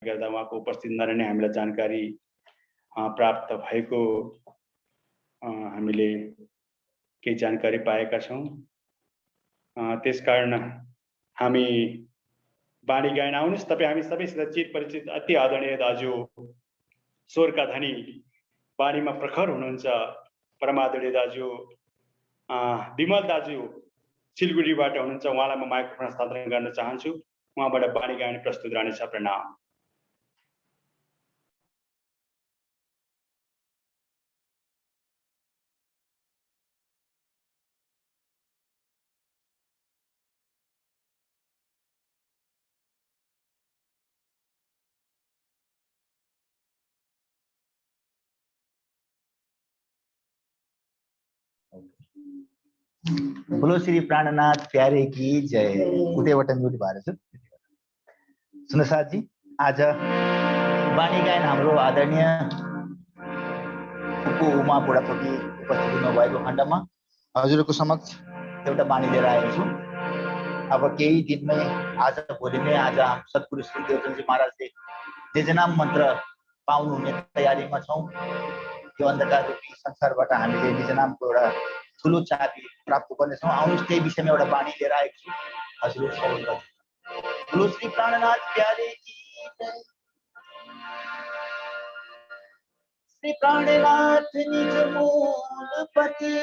गर्दा उहाँको उपस्थितिमा नै हामीलाई जानकारी प्राप्त भएको हामीले केही जानकारी पाएका छौँ। त्यसकारण हामी बाणी गायन आउनुहोस् तपाईँ हामी सबैसित चिर परिचित अति आदरणीय दाजु स्वरका धनी बाणीमा प्रखर हुनुहुन्छ परमादरणीय दाजु विमल दाजु सिलगढीबाट हुनुहुन्छ। उहाँलाई म माइक्रोफोन हस्तान्तरण गर्न चाहन्छु। उहाँबाट बाणी गायन प्रस्तुत रहनेछ। प्रणाम। बोलो श्री प्राणनाथ प्यारे की जय। उतैबाट म्युट भएर छु। सुनसाद जी, आज बाणी गायन हाम्रो आदरणीय फुपू उमा बुढाथोकी उपस्थित हुनुभएको खण्डमा हजुरको समक्ष एउटा बाणी लिएर आएको छु। अब केही दिनमै आज भोलि नै आज सद्गुरु श्री देवचन्द्रजी महाराजले जेजनाम मन्त्र पाउनुहुने तयारीमा छौँ। यो अन्धकार रूपी संसारबाट हामीले निजनामको एउटा ठुलो चाबी प्राप्त गर्नेछौँ। आउनुहोस् त्यही विषयमा एउटा बाणी लिएर आएको छु। हजुर श्रवण गर्नु। बोलो श्री प्राणनाथ प्यारे की जय। श्री प्राणनाथ निज मूलपति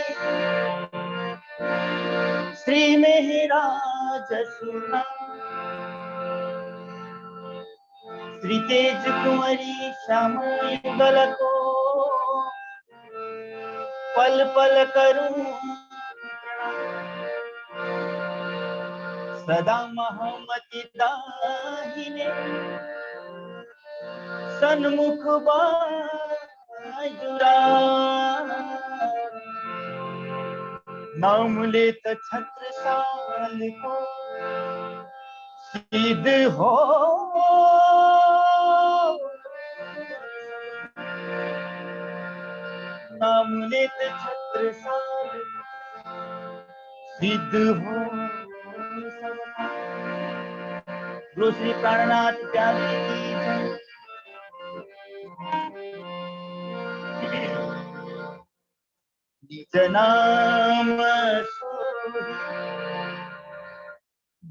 श्री मेहराज सुना श्री तेज कुंवरी श्याम युगल को पल पल करूं सदा महमति दाहिने सन्मुख बाजुरा नाम लेत छत्रसाल को सिद्ध हो नाम लेत छत्रसाल सिद्ध हो। बोलो श्री प्राणनाथ प्यारे की जय। निज नाम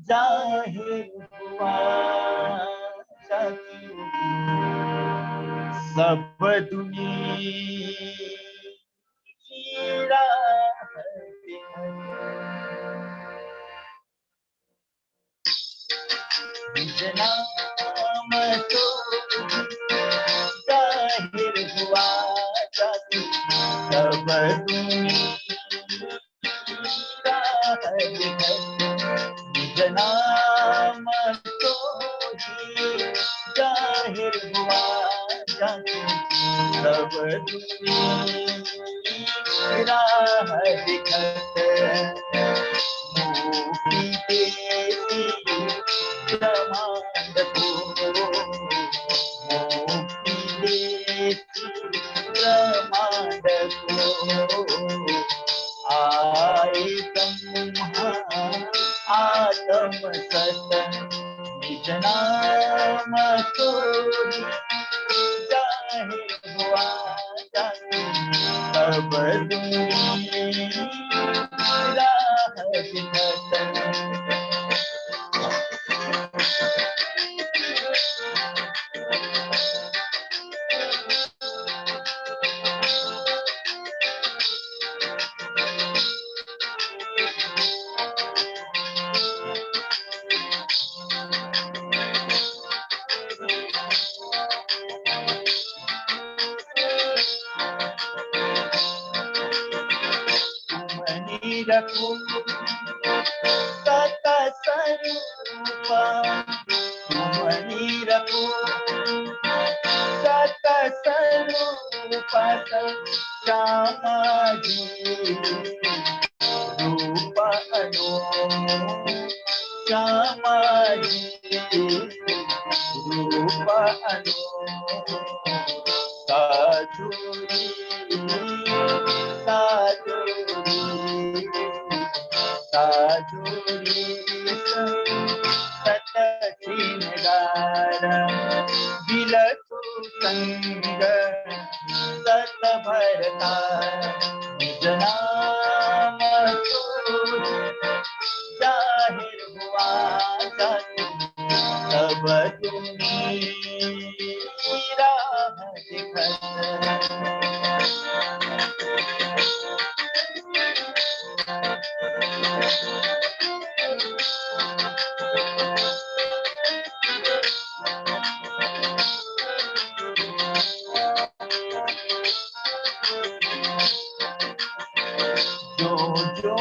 जाहिर हुआ सब दुनिया निज नाम तो जाहिर हुआ सब दुनिया निज नाम तो जाहिर हुआ सब दुनिया दिखत मोही देसी ब्रह्मांड को मोही देसी ब्रह्मांड को आए ब्रह्मा आत्म सत निज नाम को जाहिर हुआ सब दुनिया दिखत रखो सत स्वरूप तुमनी रखो सत स्वरूप श्यामा जी रूप अनु श्यामा जी रूप अनु साधुरी साधुरी साधुरी सत श्रृंगार संग सत भरता निज नाम सोई जाहिर हुआ जाति सब तुम्ही राह दिखत जो जो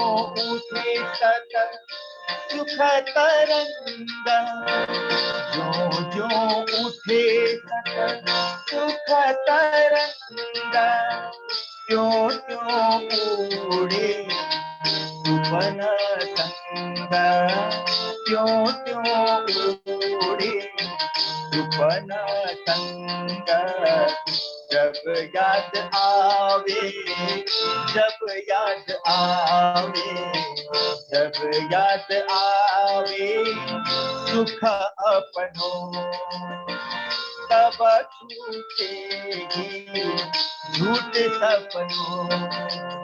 उठे सत सुख तरंग जो जो उठे सत सुख तरंग त्यों त्यों उड़े सुपन संग त्यों त्यों उड़े सुपन संग जब याद आवे जब याद आवे जब याद आवे सुख अपनो तब छूटेगी झूठ सपनों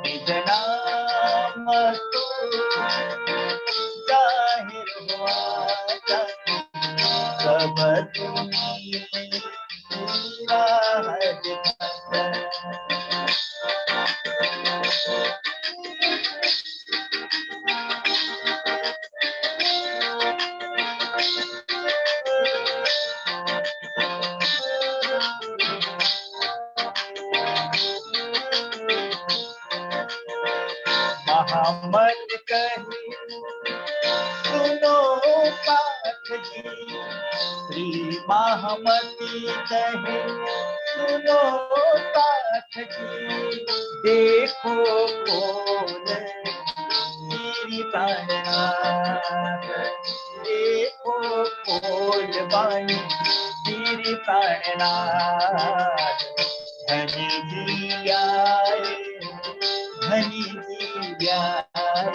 निज नाम तो जाहिर हुआ सब तुम्ही राह दिखत महामत कही सुनो पाठ जी श्री महामती कहे सुनो पाठ जी देखो खोल मेरी प्राणनाथ देखो खोल बानी मेरी प्राणनाथ धनी जी आए धनी जी आए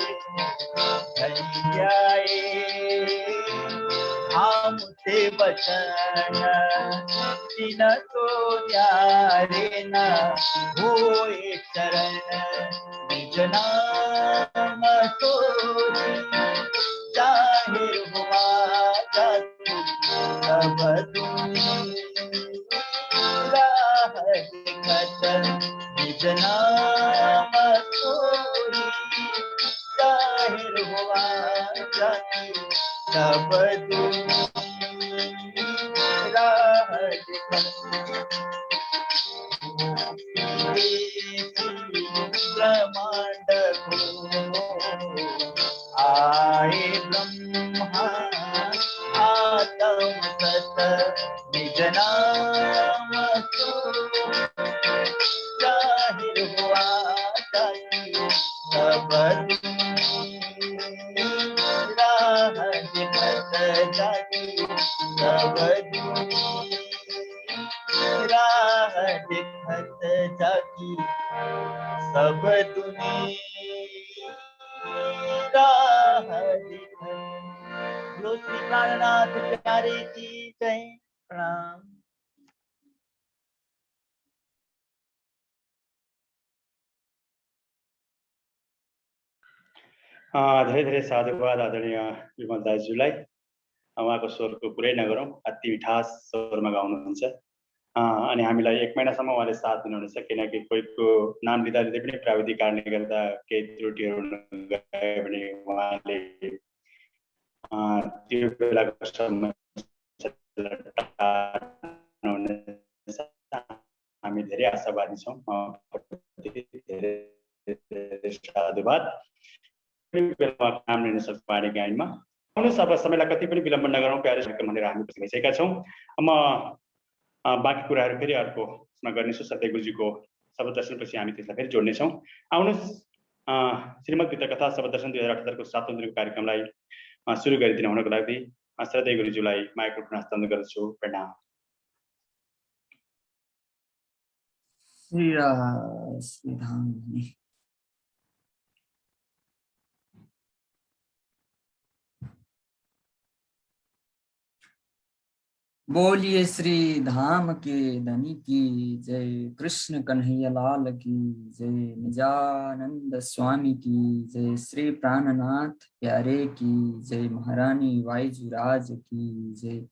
धनी आए हमसे बचन जिन तो न्यारे न होए शरण निज नाम सोई जाहिर हुआ जाति सब तुम्ही राह दिखत निज नाम सोई जाहिर हुआ जाति सब तुम्ही राह दिखत ब्रह्मांड को आए ब्रह्मा आत्म सत निज नाम जाहिर हुआ जाति सब राह दिखत जाति सब राह दिखत जाति सब तुम्ही राह दिखत बोलो श्री प्राणनाथ प्यारे की जय प्रणाम। धेरै धेरै साधुवाद आदरणीय विमल दाजुलाई। उहाँको स्वरको कुरै नगरौँ, अति मिठास स्वरमा गाउनुहुन्छ। अनि हामीलाई 1 महिनासम्म उहाँले साथ दिनुहुनेछ, किनकि कोहीको नाम लिँदा लिँदै पनि प्राविधिक कारणले गर्दा केही त्रुटिहरू गए भने उहाँले त्यो बेलाको हामी धेरै आशावादी छौँ। धेरै साधुवाद। नाम लिन सक्छ वाणी गायनमा। आउनुहोस्, अब समयलाई कति पनि विलम्ब नगरौँ, प्यारे भनेर हामी भइसकेका छौँ। म बाँकी कुराहरू फेरि अर्कोमा गर्नेछु। सत्य गुरुजीको शब्द दर्शनपछि हामी त्यसलाई फेरि जोड्नेछौँ। आउनुहोस्, श्रीमद् गीता कथा शब्द दर्शन 2078 को 7औं दिनको कार्यक्रमलाई सुरु गरिदिनु हुनको लागि श्रद्धेय गुरुजीलाई माइक्रोफोन हस्तान्तरण गर्दछु। प्रणाम। बोलिए श्री धाम के धनी की जय, कृष्ण कन्हैया लाल की जय, निजानंद स्वामी की जय, श्री प्राणनाथ प्यारे की जय, महारानी वाइजुराज की जय,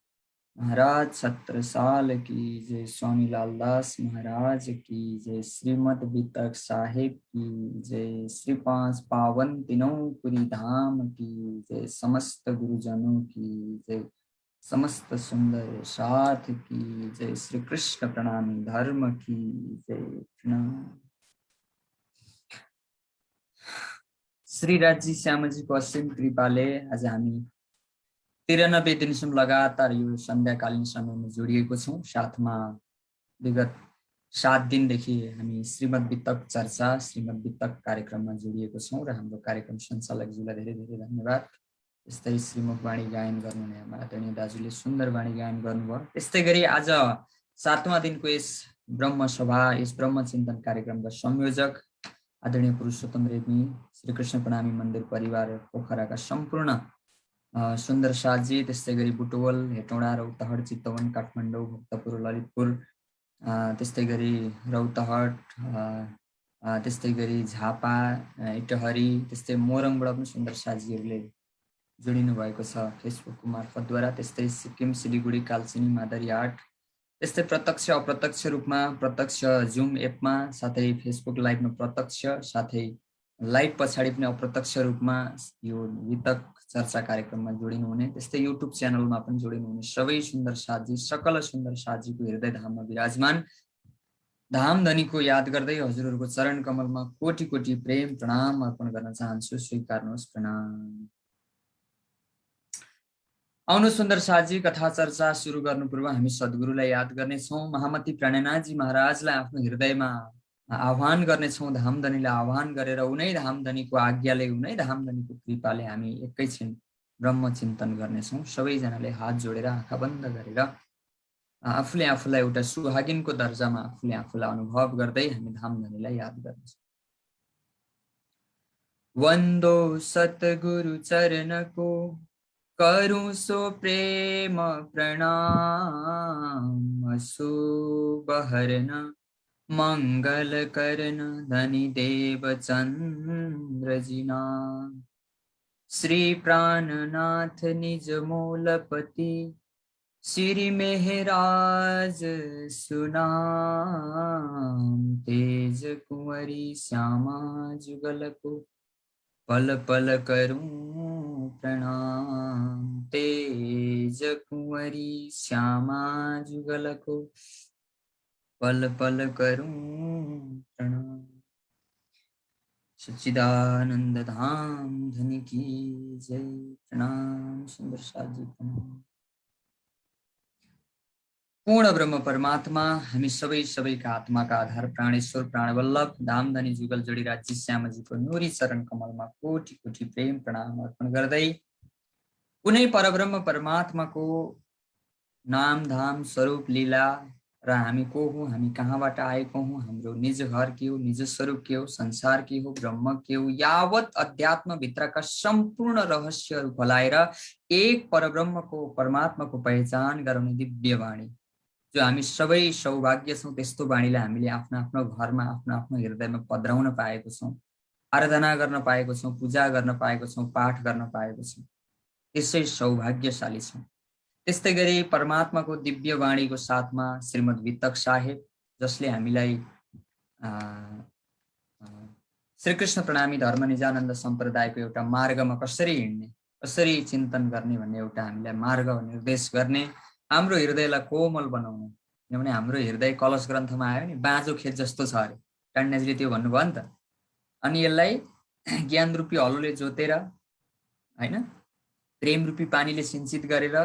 महाराज छत्रसाल की जय, स्वामी लालदास महाराज की जय, श्रीमद वितक साहिब की जय, श्री पांच पावन तीनों पुरी धाम की जय, समस्त गुरुजनों की जय, समस्त सुंदर साथ की जय, श्री कृष्ण प्रणामी धर्म की जय। प्रणाम। श्री राजी श्यामजी को असीम कृपाले आज हामी 93 दिनसम्म लगातार यो सन्ध्याकालीन समयमा जोडिएको छौँ। साथमा विगत 7 दिनदेखि हामी श्रीमद् वितक चर्चा, श्रीमद् वितक कार्यक्रममा जोडिएको छौँ र हाम्रो कार्यक्रम सञ्चालकज्यूलाई धेरै धेरै धन्यवाद। त्यस्तै श्रीमुखवाणी गायन गर्नुहुने आदरणीय दाजुले सुन्दर वाणी गायन गर्नुभयो। त्यस्तै गरी आज 7वां दिनको यस ब्रह्मसभा, यस ब्रह्मचिन्तन कार्यक्रमका संयोजक आदरणीय पुरुषोत्तम रेग्मी, श्रीकृष्ण प्रणामी मन्दिर परिवार पोखराका सम्पूर्ण सुन्दर साथजी, त्यस्तै गरी बुटवल, हेटौँडा, रौतहट, चितवन, काठमाडौँ, भक्तपुर, ललितपुर, त्यस्तै गरी रौतहट, त्यस्तै गरी झापा, इटहरी, त्यस्तै मोरङबाट पनि सुन्दर साथजीहरूले जोडिनु भएको छ फेसबुक मार्फतद्वारा। त्यस्तै सिक्किम, सिलिगुडी, कालचिनी, मादरीहाट, त्यस्तै प्रत्यक्ष अप्रत्यक्ष रूपमा, प्रत्यक्ष जुम एपमा, साथै फेसबुक लाइभमा प्रत्यक्ष, साथै लाइभ पछाडि पनि अप्रत्यक्ष रूपमा यो वितक चर्चा कार्यक्रममा जोडिनु हुने, त्यस्तै युट्युब च्यानलमा पनि जोडिनु हुने सबै सुन्दर साथजी, सकल सुन्दर साथजीको हृदय धाममा विराजमान धाम धनीको याद गर्दै हजुरहरूको चरण कमलमा कोटि कोटि प्रेम प्रणाम अर्पण गर्न चाहन्छु। स्वीकार्नुहोस्, प्रणाम। आउनु सुन्दर साथजी, कथा चर्चा सुरु गर्नु पूर्व हामी सद्गुरुलाई याद गर्नेछौँ। महामती प्राणनाथजी महाराजलाई आफ्नो हृदयमा आह्वान गर्नेछौँ। धामधनीलाई आह्वान गरेर उनै धामधनीको आज्ञाले, उनै धामधनीको कृपाले हामी एकैछिन ब्रह्म चिन्तन गर्नेछौँ। सबैजनाले हात जोडेर आँखा बन्द गरेर आफूले आफूलाई एउटा सुहागिनको दर्जामा आफूले आफूलाई अनुभव गर्दै हामी धामधनीलाई याद गर्नेछौँ। वन्दो सतगुरु चरणको करूं सो प्रेम प्रणाम, शुभ हरन मंगल करन धनी देव चंद्र जिना, श्री प्राणनाथ निज मूलपति, श्री मेहराज सुनाम, तेज कुंवरी श्यामा जुगल को पल पल करूं प्रणाम, तेज कुंवरी श्यामा जुगल को पल पल करूं प्रणाम। सच्चिदानंद धाम धनी की जय। प्रणाम सुंदर साथजी, प्रणाम। पूर्ण ब्रह्म परमात्मा, हामी सबैका आत्माका आधार प्राणेश्वर प्राणवल्लभ धामधनी जुगल जोडी राज्य श्यामजीको नुरी चरण कमलमा कोटि कोटि प्रेम प्रणाम अर्पण गर्दै कुनै परब्रह्म परमात्माको नाम धाम स्वरूप लीला र हामी को हौं, हामी कहाँबाट आएको हौं, हाम्रो निज घर के हो, निज स्वरूप के हो, संसार के हो, ब्रह्म के हो, यावत अध्यात्म भित्रका सम्पूर्ण रहस्यहरू खोलाएर एक परब्रह्मको परमात्माको पहिचान गराउने दिव्य वाणी जो हामी सबै सौभाग्य छौं। त्यस्तो वाणीलाई हामीले आफ्नो आफ्नो घरमा, आफ्नो आफ्नो हृदयमा पधराउन पाएको छौं, आराधना गर्न पाएको छौं, पूजा गर्न पाएको छौं, पाठ गर्न पाएको छौं। त्यसै सौभाग्यशाली छौं। त्यस्तै गरी परमात्माको दिव्य वाणीको साथमा श्रीमद् वितक साहेब, जसले हामीलाई श्रीकृष्ण प्रणामी धर्म निजानन्द सम्प्रदायको एउटा मार्गमा कसरी हिँड्ने, कसरी चिन्तन गर्ने भन्ने एउटा हामीलाई मार्ग निर्देश गर्ने, हाम्रो हृदयलाई कोमल बनाउने। किनभने हाम्रो हृदय कलश ग्रन्थमा आयो नि, बाँझो खेत जस्तो छ अरे, टान्याजीले त्यो भन्नुभयो नि त। अनि यसलाई ज्ञान रूपी हलोले जोतेर, हैन, प्रेम रूपी पानीले सिंचित गरेर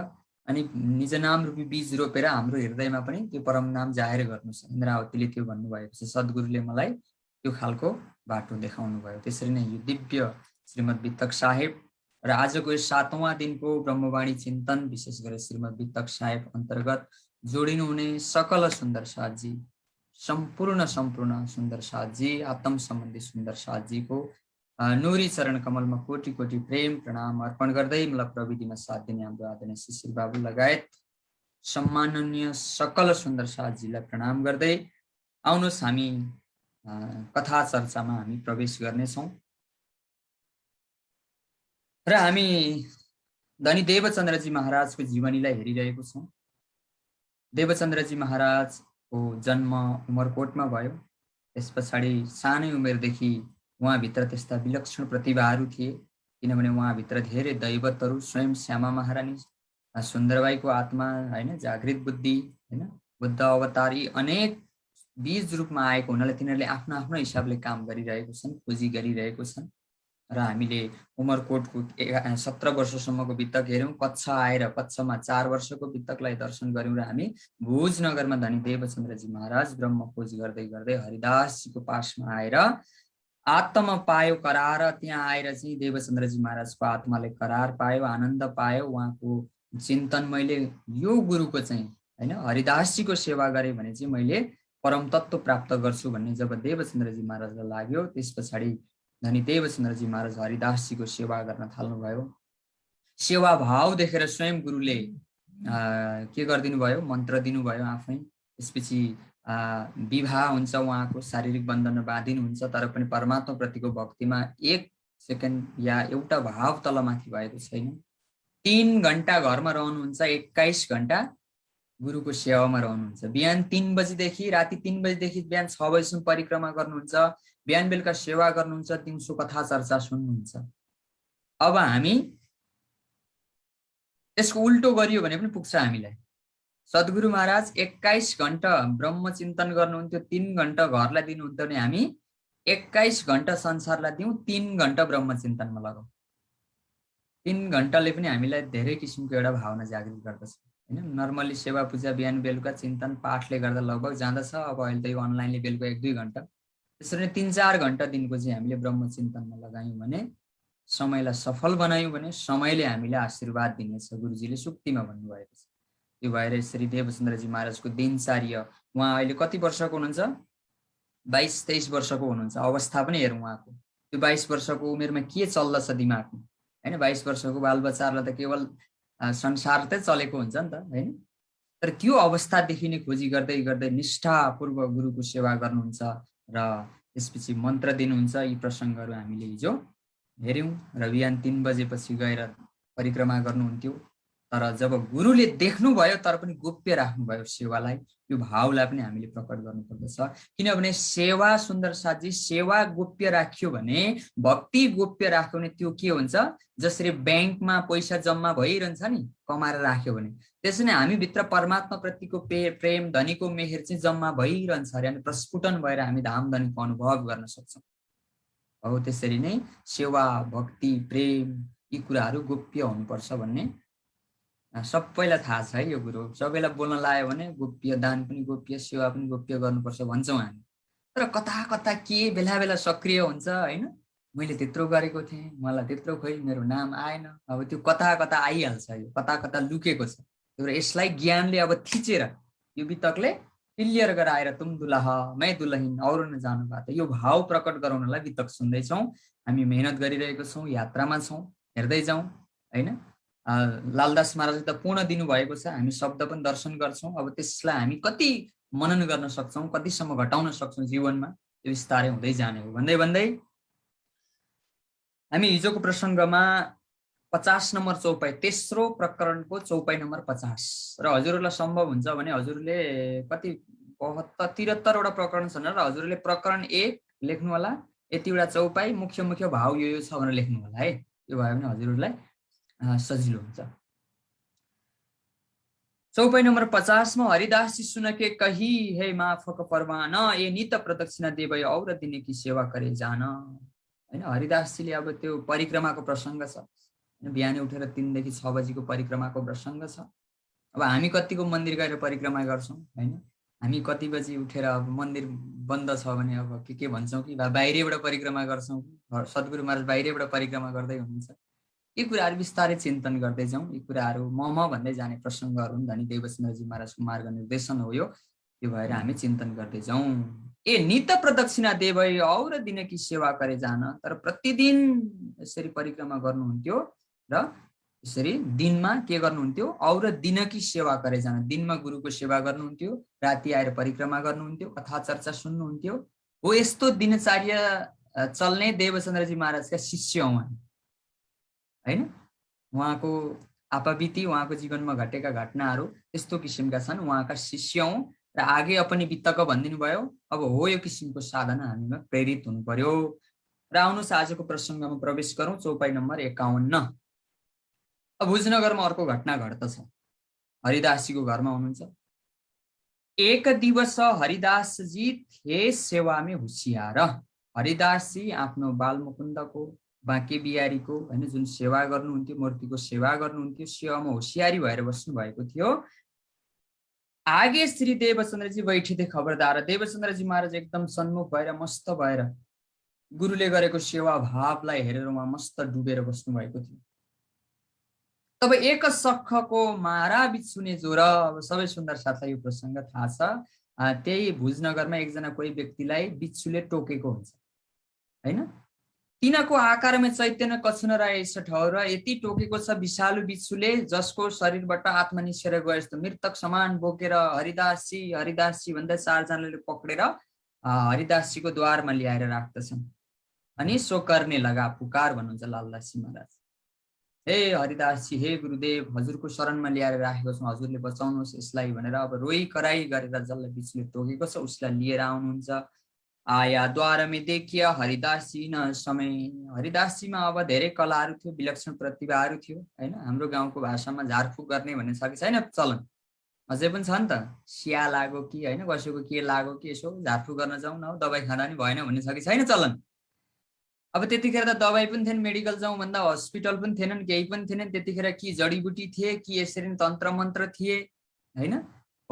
अनि निज नाम रूपी बीज रोपेर हाम्रो हृदयमा पनि त्यो परम नाम जाहेर गर्नु छ। इन्द्रावतीले त्यो भन्नुभएको छ। सद्गुरुले मलाई त्यो खालको बाटो देखाउनु भयो। त्यसरी नै यो दिव्य श्रीमद् वितक साहेब र आजको यो 7वां दिनको ब्रह्मवाणी चिन्तन, विशेष गरी श्रीमद् वितक साहेब अन्तर्गत जोडिनु हुने सकल सुन्दर साथजी, सम्पूर्ण सुन्दर साथजी, आत्म सम्बन्धी सुन्दर साथजीको नुरी चरण कमलमा कोटि कोटि प्रेम प्रणाम अर्पण गर्दै मलाई प्रविधिमा साथ दिने हाम्रो आदरणीय शिशिर बाबु लगायत सम्माननीय सकल सुन्दर साथजीलाई प्रणाम गर्दै आउनुहोस् हामी कथा चर्चामा हामी प्रवेश गर्नेछौँ। र हामी धनी देवचन्द्रजी महाराजको जीवनीलाई हेरिरहेको छौँ। देवचन्द्रजी महाराजको जन्म उमरकोटमा भयो। त्यस पछाडि सानै उमेरदेखि उहाँभित्र त्यस्ता विलक्षण प्रतिभाहरू थिए, किनभने उहाँभित्र धेरै दैवतहरू, स्वयं श्यामा महारानी, सुन्दरबाईको आत्मा हैन, जागृत बुद्धि हैन, बुद्ध अवतार यी अनेक बीज रूपमा आएको हुनाले तिनीहरूले आफ्नो आफ्नो हिसाबले काम गरिरहेको छन्, खोजी गरिरहेको छन्। र हामीले उमरकोटको 17 वर्षसम्मको वितक हेऱ्यौँ। कच्छ आएर कच्छमा 4 वर्षको वितकलाई दर्शन गऱ्यौँ र हामी भुज नगरमा धनी देवचन्द्रजी महाराज ब्रह्म खोज गर्दै गर्दै हरिदासजीको पासमा आएर आत्मा पायो करार। त्यहाँ आएर चाहिँ देवचन्द्रजी महाराजको आत्माले करार पायो, आनन्द पायो। उहाँको चिन्तन मैले यो गुरुको चाहिँ हैन हरिदासजीको सेवा गरेँ भने चाहिँ मैले परम तत्त्व प्राप्त गर्छु भन्ने जब देवचन्द्रजी महाराजलाई लाग्यो, त्यस पछाडि धनी देवचन्द्रजी महाराज हरिदासजीको सेवा गर्न थाल्नुभयो। सेवा भाव देखेर स्वयं गुरुले के गरिदिनु भयो, मन्त्र दिनुभयो आफै। त्यसपछि विवाह हुन्छ, उहाँको शारीरिक बन्धन बाँधिनु हुन्छ, तर पनि परमात्मा प्रतिको भक्तिमा 1 सेकेन्ड या एउटा भाव तलमाथि भएको छैन। 3 घण्टा घरमा रहनुहुन्छ, 21 घण्टा गुरुको सेवामा रहनुहुन्छ। बिहान 3 बजेदेखि राति 3 बजेदेखि बिहान 6 बजेसम्म परिक्रमा गर्नुहुन्छ, बिहान बेलुका सेवा गर्नुहुन्छ, दिउँसो कथा चर्चा सुन्नुहुन्छ। अब हामी त्यसको उल्टो गरियो भने पनि पुग्छ हामीलाई। सद्गुरु महाराज 21 घण्टा ब्रह्म चिन्तन गर्नुहुन्थ्यो, 3 घण्टा घरलाई दिनुहुन्थ्यो भने हामी 21 घण्टा संसारलाई दिउँ, 3 घण्टा ब्रह्म चिन्तनमा लगाऊ। 3 घण्टाले पनि हामीलाई धेरै किसिमको एउटा भावना जागृत गर्दछ हैन। नर्मली सेवा पूजा बिहान बेलुका चिन्तन पाठले गर्दा लगभग जाँदछ। अब अहिले त यो अनलाइनले बेलुका 1-2 घण्टा, त्यसरी नै 3-4 घण्टा दिनको चाहिँ हामीले ब्रह्म चिन्तनमा लगायौँ भने, समयलाई सफल बनायौँ भने समयले हामीलाई आशीर्वाद दिनेछ, गुरुजीले सुक्तिमा भन्नुभएको छ। त्यो भएर श्री देवचन्द्रजी महाराजको दिनचर्या, उहाँ अहिले कति वर्षको हुनुहुन्छ? 22-23 वर्षको हुनुहुन्छ। अवस्था पनि हेरौँ उहाँको। त्यो 22 वर्षको उमेरमा के चल्दछ दिमागमा हैन। 22 वर्षको बालबच्चाहरूलाई त केवल संसार त चलेको हुन्छ नि त हैन। तर त्यो अवस्थादेखि नै खोजी गर्दै गर्दै निष्ठापूर्वक गुरुको सेवा गर्नुहुन्छ र त्यसपछि मन्त्र दिनुहुन्छ। यी प्रसङ्गहरू हामीले हिजो हेऱ्यौँ र बिहान 3 बजेपछि गएर परिक्रमा गर्नुहुन्थ्यो। तर जब गुरुले देख्नुभयो तर पनि गोप्य राख्नुभयो सेवालाई, यो भावलाई पनि हामीले प्रकट गर्नुपर्दछ। किनभने सेवा, सुन्दर साथजी, सेवा गोप्य राख्यो भने, भक्ति गोप्य राख्यो भने त्यो के हुन्छ? जसरी ब्याङ्कमा पैसा जम्मा भइरहन्छ नि कमाएर राख्यो भने, त्यसै नै हामीभित्र परमात्मा प्रतिको प्रेम, धनीको मेहेर चाहिँ जम्मा भइरहन्छ अरे, अनि प्रस्फुटन भएर हामी धाम धनीको अनुभव गर्न सक्छौँ। हो त्यसरी नै सेवा, भक्ति, प्रेम यी कुराहरू गोप्य हुनुपर्छ भन्ने सबैलाई थाहा छ है। यो कुरो सबैलाई बोल्न लायो भने गोप्य दान पनि गोप्य, सेवा पनि गोप्य गर्नुपर्छ भन्छौँ हामी। तर कता कता के बेला बेला सक्रिय हुन्छ हैन। मैले त्यत्रो गरेको थिएँ, मलाई त्यत्रो, खोइ मेरो नाम आएन। अब त्यो कता कता आइहाल्छ, यो कता कता लुकेको छ। तर यसलाई ज्ञानले अब थिचेर यो वितकले क्लियर गराएर, तुम दुलहा मै दुलहिन अरू न जानु बात, यो भाव प्रकट गराउनलाई वितक सुन्दैछौँ। हामी मेहनत गरिरहेको छौँ, यात्रामा छौँ, हेर्दै जाउँ हैन। लालदास महाराजले त पूर्ण दिनुभएको छ, हामी शब्द पनि दर्शन गर्छौँ। अब त्यसलाई हामी कति मनन गर्न सक्छौँ, कतिसम्म घटाउन सक्छौँ जीवनमा, यो विस्तारै हुँदै जाने हो। भन्दै भन्दै हामी हिजोको प्रसङ्गमा 50 नम्बर चौपाई, तेस्रो प्रकरणको चौपाई नम्बर 50 र हजुरहरूलाई सम्भव हुन्छ भने हजुरले कति 73वटा प्रकरण छन् र हजुरले प्रकरण 1 लेख्नु होला, यतिवटा चौपाई, मुख्य मुख्य भाव यो छ भनेर लेख्नु होला है। यो भयो भने हजुरहरूलाई सजिलो हुन्छ। चौपाई नम्बर 50 में हरिदास जी सुन के कही हे माफक परवान, ए नित प्रदक्षिणा देवय और दिने की सेवा करे जान। हैन, हरिदास जीले अब त्यो परिक्रमाको प्रसङ्ग छ। बिहानै उठेर 3 देखि 6 बजीको परिक्रमाको प्रसङ्ग छ। अब हामी कतिको मन्दिर गएर परिक्रमा गर्छौँ हैन। हामी कति बजी उठेर अब मन्दिर बन्द छ भने अब के भन्छौँ कि बाहिरैबाट परिक्रमा गर्छौँ, सद्गुरु महाराज बाहिरैबाट परिक्रमा गर्दै हुनुहुन्छ। यी कुराहरू विस्तारै चिन्तन गर्दै जाउँ। यी कुराहरू म भन्दै जाने प्रसङ्गहरू धनी देवचन्द्रजी महाराजको मार्ग निर्देशन हो यो भएर हामी चिन्तन गर्दै जाउँ। ए नित प्रदक्षिणा देवय और दिन की सेवा करे जान। तर प्रतिदिन यसरी परिक्रमा गर्नुहुन्थ्यो र यसरी दिनमा के गर्नुहुन्थ्यो और दिनकी सेवा करे जान, दिनमा गुरुको सेवा गर्नुहुन्थ्यो, राति आएर परिक्रमा गर्नुहुन्थ्यो, कथा चर्चा सुन्नुहुन्थ्यो। हो यस्तो दिनचर्या चल्ने देवचन्द्रजी महाराजका शिष्य हौँ हैन। उहाँको आपबीती, उहाँको जीवनमा घटेका घटनाहरू यस्तो किसिमका छन्। उहाँका शिष्य हौँ र आगे अपनी वित्तक भनिदिनु भयो। अब हो यो किसिमको साधना हामीमा प्रेरित हुनु पर्यो। र आउनुहोस् आजको प्रसङ्गमा प्रवेश गरौँ। चौपाई नम्बर 51। अब भुजनगरमा अर्को घटना घट्दछ। हरिदासजीको घरमा हुनुहुन्छ। एक दिवस हरिदासजी थे सेवामे होसियार। हरिदासजी आफ्नो बालमुकुन्दको, बाँके बिहारीको हैन जुन सेवा गर्नुहुन्थ्यो, मूर्तिको सेवा गर्नुहुन्थ्यो, सेवामा होसियारी भएर बस्नु भएको थियो। आगे श्री देवचन्द्रजी बैठे थे खबरदार। देवचन्द्रजी महाराज एकदम सन्मुख भएर मस्त भएर गुरुले गरेको सेवा भावलाई हेरेर उहाँ मस्त डुबेर बस्नु भएको थियो। तब एक सखको मारा बिच्छुने ज्वरो। अब सबै सुन्दर साथलाई यो प्रसङ्ग थाहा छ। त्यही भुजनगरमा एकजना कोही व्यक्तिलाई बिच्छुले टोकेको हुन्छ हैन। तिनको आकारमा चैतन्य कछुन रहेछ ठौर। यति टोकेको छ विषालु बिच्छुले जसको शरीरबाट आत्मा निस्केर गए जस्तो मृतक समान बोकेर हरिदासजी भन्दा 4 जनाले पक्रेर हरिदासजीको द्वारमा ल्याएर राख्दछन्। अनि सो गर्ने लगा पुकार भन्नुहुन्छ लालदासजी महाराज। हे हरिदासजी, हे गुरुदेव, हजुरको शरणमा ल्याएर राखेको छौँ, हजुरले बचाउनुहोस् यसलाई भनेर अब रोइ कराई गरेर जसलाई बिच्छुले टोकेको छ उसलाई लिएर आउनुहुन्छ। आया द्वारमे देखिया हरिदासजी न समय। हरिदासजीमा अब धेरै कलाहरू थियो, विलक्षण प्रतिभाहरू थियो हैन। हाम्रो गाउँको भाषामा झारफुक गर्ने भन्ने छ कि छैन चलन? अझै पनि छ नि त। सिया लाग्यो कि हैन, कसैको के लाग्यो कि यसो झारफुक गर्न जाउँ न, दबाई खाँदा नि भएन भन्ने छ कि छैन चलन? अब त्यतिखेर त दबाई पनि थिएन, मेडिकल जाउँ भन्दा हस्पिटल पनि थिएनन्, केही पनि थिएनन्। त्यतिखेर कि जडीबुटी थिए कि यसरी तन्त्र मन्त्र थिए हैन।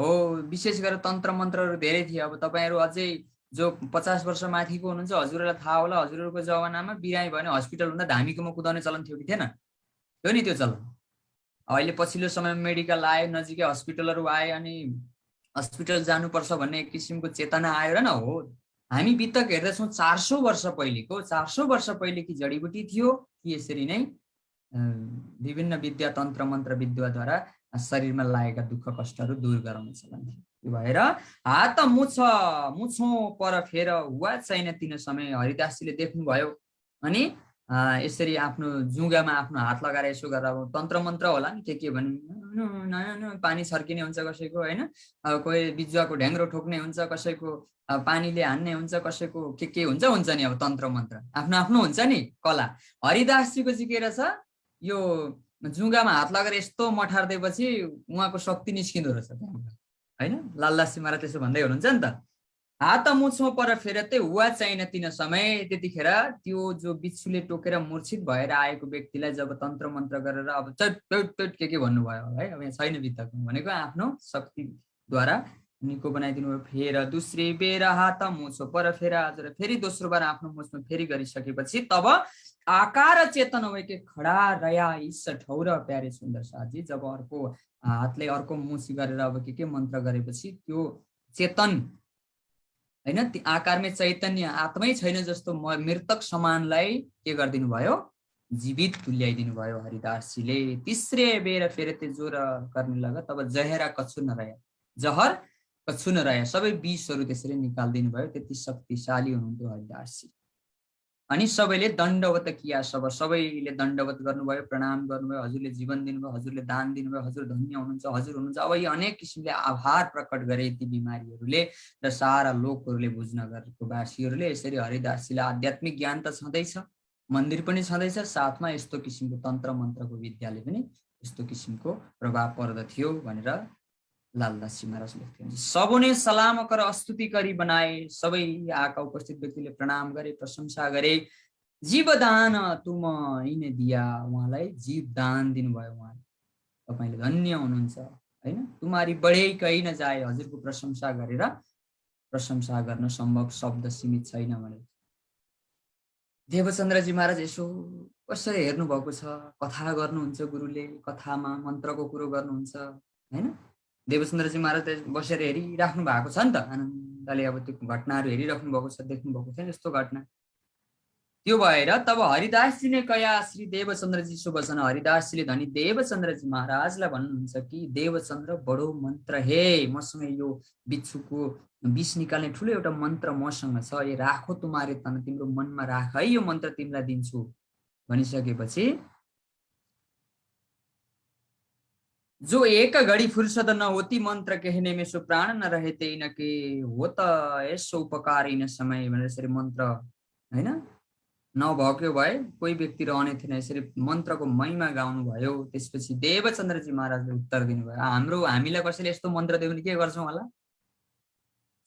हो विशेष गरेर तन्त्र मन्त्रहरू धेरै थिए। अब तपाईहरु अझै जो 50 वर्ष माथिको हुनुहुन्छ हजुरहरूलाई थाहा होला, हजुरहरूको जमानामा बिरामी भयो भने हस्पिटल भन्दा धामीकोमा कुदाउने चलन थियो कि थिएन? थियो नि त्यो चलन। अहिले पछिल्लो समयमा मेडिकल आयो, नजिकै हस्पिटलहरू आए अनि हस्पिटल जानुपर्छ भन्ने एक किसिमको चेतना आयो र न। हो हामी वितक हेर्दैछौँ 400 वर्ष पहिलेको, 400 वर्ष पहिलेकी जडीबुटी थियो कि यसरी नै विभिन्न विद्या तन्त्र मन्त्र विद्याद्वारा शरीरमा लागेका दुःख कष्टहरू दूर गराउने चलन थियो। त्यो भएर हात मुछौँ पर फेर हुआ छैन तिन समय। हरिदासजीले देख्नुभयो अनि यसरी आफ्नो जुगामा आफ्नो हात लगाएर यसो गरेर अब तन्त्र मन्त्र होला नि के भने पानी छर्किने हुन्छ कसैको हैन, कोही बिजुवाको ढ्याङ्ग्रो ठोक्ने हुन्छ, कसैको पानीले हान्ने हुन्छ, कसैको के हुन्छ नि। अब तन्त्र मन्त्र आफ्नो आफ्नो हुन्छ नि कला। हरिदासजीको चाहिँ के रहेछ, यो जुगामा हात लगाएर यस्तो मठार्दैपछि उहाँको शक्ति निस्किँदो रहेछ हैन। लालदासजी महाराज त्यसो भन्दै हुनुहुन्छ नि त। हात मुछौँ पर फेरते हुआ छैन तिन समय। त्यतिखेर त्यो जो बिच्छुले टोकेर मूर्छित भएर आएको व्यक्तिलाई जब तन्त्र मन्त्र गरेर अब चट के भन्नुभयो है, अब यहाँ छैन बित्तक भनेको आफ्नो शक्तिद्वारा निको बनाइदिनु भयो। फेर दोस्रो बेर हात मुछो पर फेर आज फेरि दोस्रो बार आफ्नो मुछमा फेरि गरिसकेपछि तब आकार चेतन हो के खडा रया इस ठौर। प्यारे सुन्दर साथी, जब अर्को हातले अर्को मुछ गरेर अब के मन्त्र गरेपछि त्यो चेतन हैन, ती आकारमै चैतन्य आत्मै छैन जस्तो मृतक समानलाई के गरिदिनु भयो, जीवित तुल्याइदिनु भयो हरिदासजीले। तीसरे बेर फेरि त्यो जोर गर्ने लगा तब जहरा कछु नरह्या, जहर कछु नरह्या, सबै विषहरू त्यसरी निकाल्दिनु भयो। त्यति शक्तिशाली हुनुहुन्थ्यो हरिदासजी। अनि सबैले दण्डवत किया, सबैले दण्डवत गर्नुभयो, प्रणाम गर्नुभयो। हजुरले जीवन दिनुभयो, हजुरले दान दिनुभयो, हजुर धन्य हुनुहुन्छ, हजुर हुनुहुन्छ। अब यो अनेक किसिमले आभार प्रकट गरे ती बिमारीहरूले र सारा लोकहरूले, भुजनगरको वासीहरूले। यसरी हरिदासजीलाई आध्यात्मिक ज्ञान त छँदैछ, मन्दिर पनि छँदैछ, साथमा यस्तो किसिमको तन्त्र मन्त्रको विद्याले पनि यस्तो किसिमको प्रभाव पर्दथ्यो भनेर लालदासजी महाराज लेख्थे। सबोने सलाम कर स्तुति करी बनाए, सबै आएका उपस्थित व्यक्तिले प्रणाम गरे, प्रशंसा गरे। जीवदान तुम यिने दिया, उहाँलाई जीवदान दिनुभयो। उहाँले तपाईले धन्य हुनुहुन्छ हैन, तुम्हारी बढाइ कहीँ नजाए। हजुरको प्रशंसा गरेर प्रशंसा गर्न सम्भव शब्द सीमित छैन भने। देवचन्द्रजी महाराज यसो कसरी हेर्नु भएको छ, कथा गर्नुहुन्छ गुरुले, कथामा मन्त्रको कुरो गर्नुहुन्छ हैन। देवचन्द्रजी महाराज बसेर हेरिराख्नु भएको छ नि त आनन्दले। अब त्यो घटनाहरू हेरिराख्नु भएको छ, देख्नु भएको छैन यस्तो घटना। त्यो भएर तब हरिदासजी ने कया श्री देवचन्द्रजी सुवचन हरिदासजीले धनी देवचन्द्रजी महाराजलाई भन्नुहुन्छ कि देवचन्द्र बडो मन्त्र हे मसँग यो बिच्छुको विष निकाल्ने ठुलो एउटा मन्त्र मसँग छ, ए राखो तुम्हारे तन, तिम्रो मनमा राख है, यो मन्त्र तिमीलाई दिन्छु भनिसकेपछि जो एक घडी फुर्सद न होती मन्त्र कहने में सो प्राण न रहते न के हो त यसो उपकारी न समय भनेर यसरी मन्त्र हैन नभएको भए कोही व्यक्ति रहने थिएन। यसरी मन्त्रको महिमा गाउनु भयो। त्यसपछि देवचन्द्रजी महाराजले उत्तर दिनुभयो, हामीलाई कसैले यस्तो मन्त्र दियो भने के गर्छौँ होला,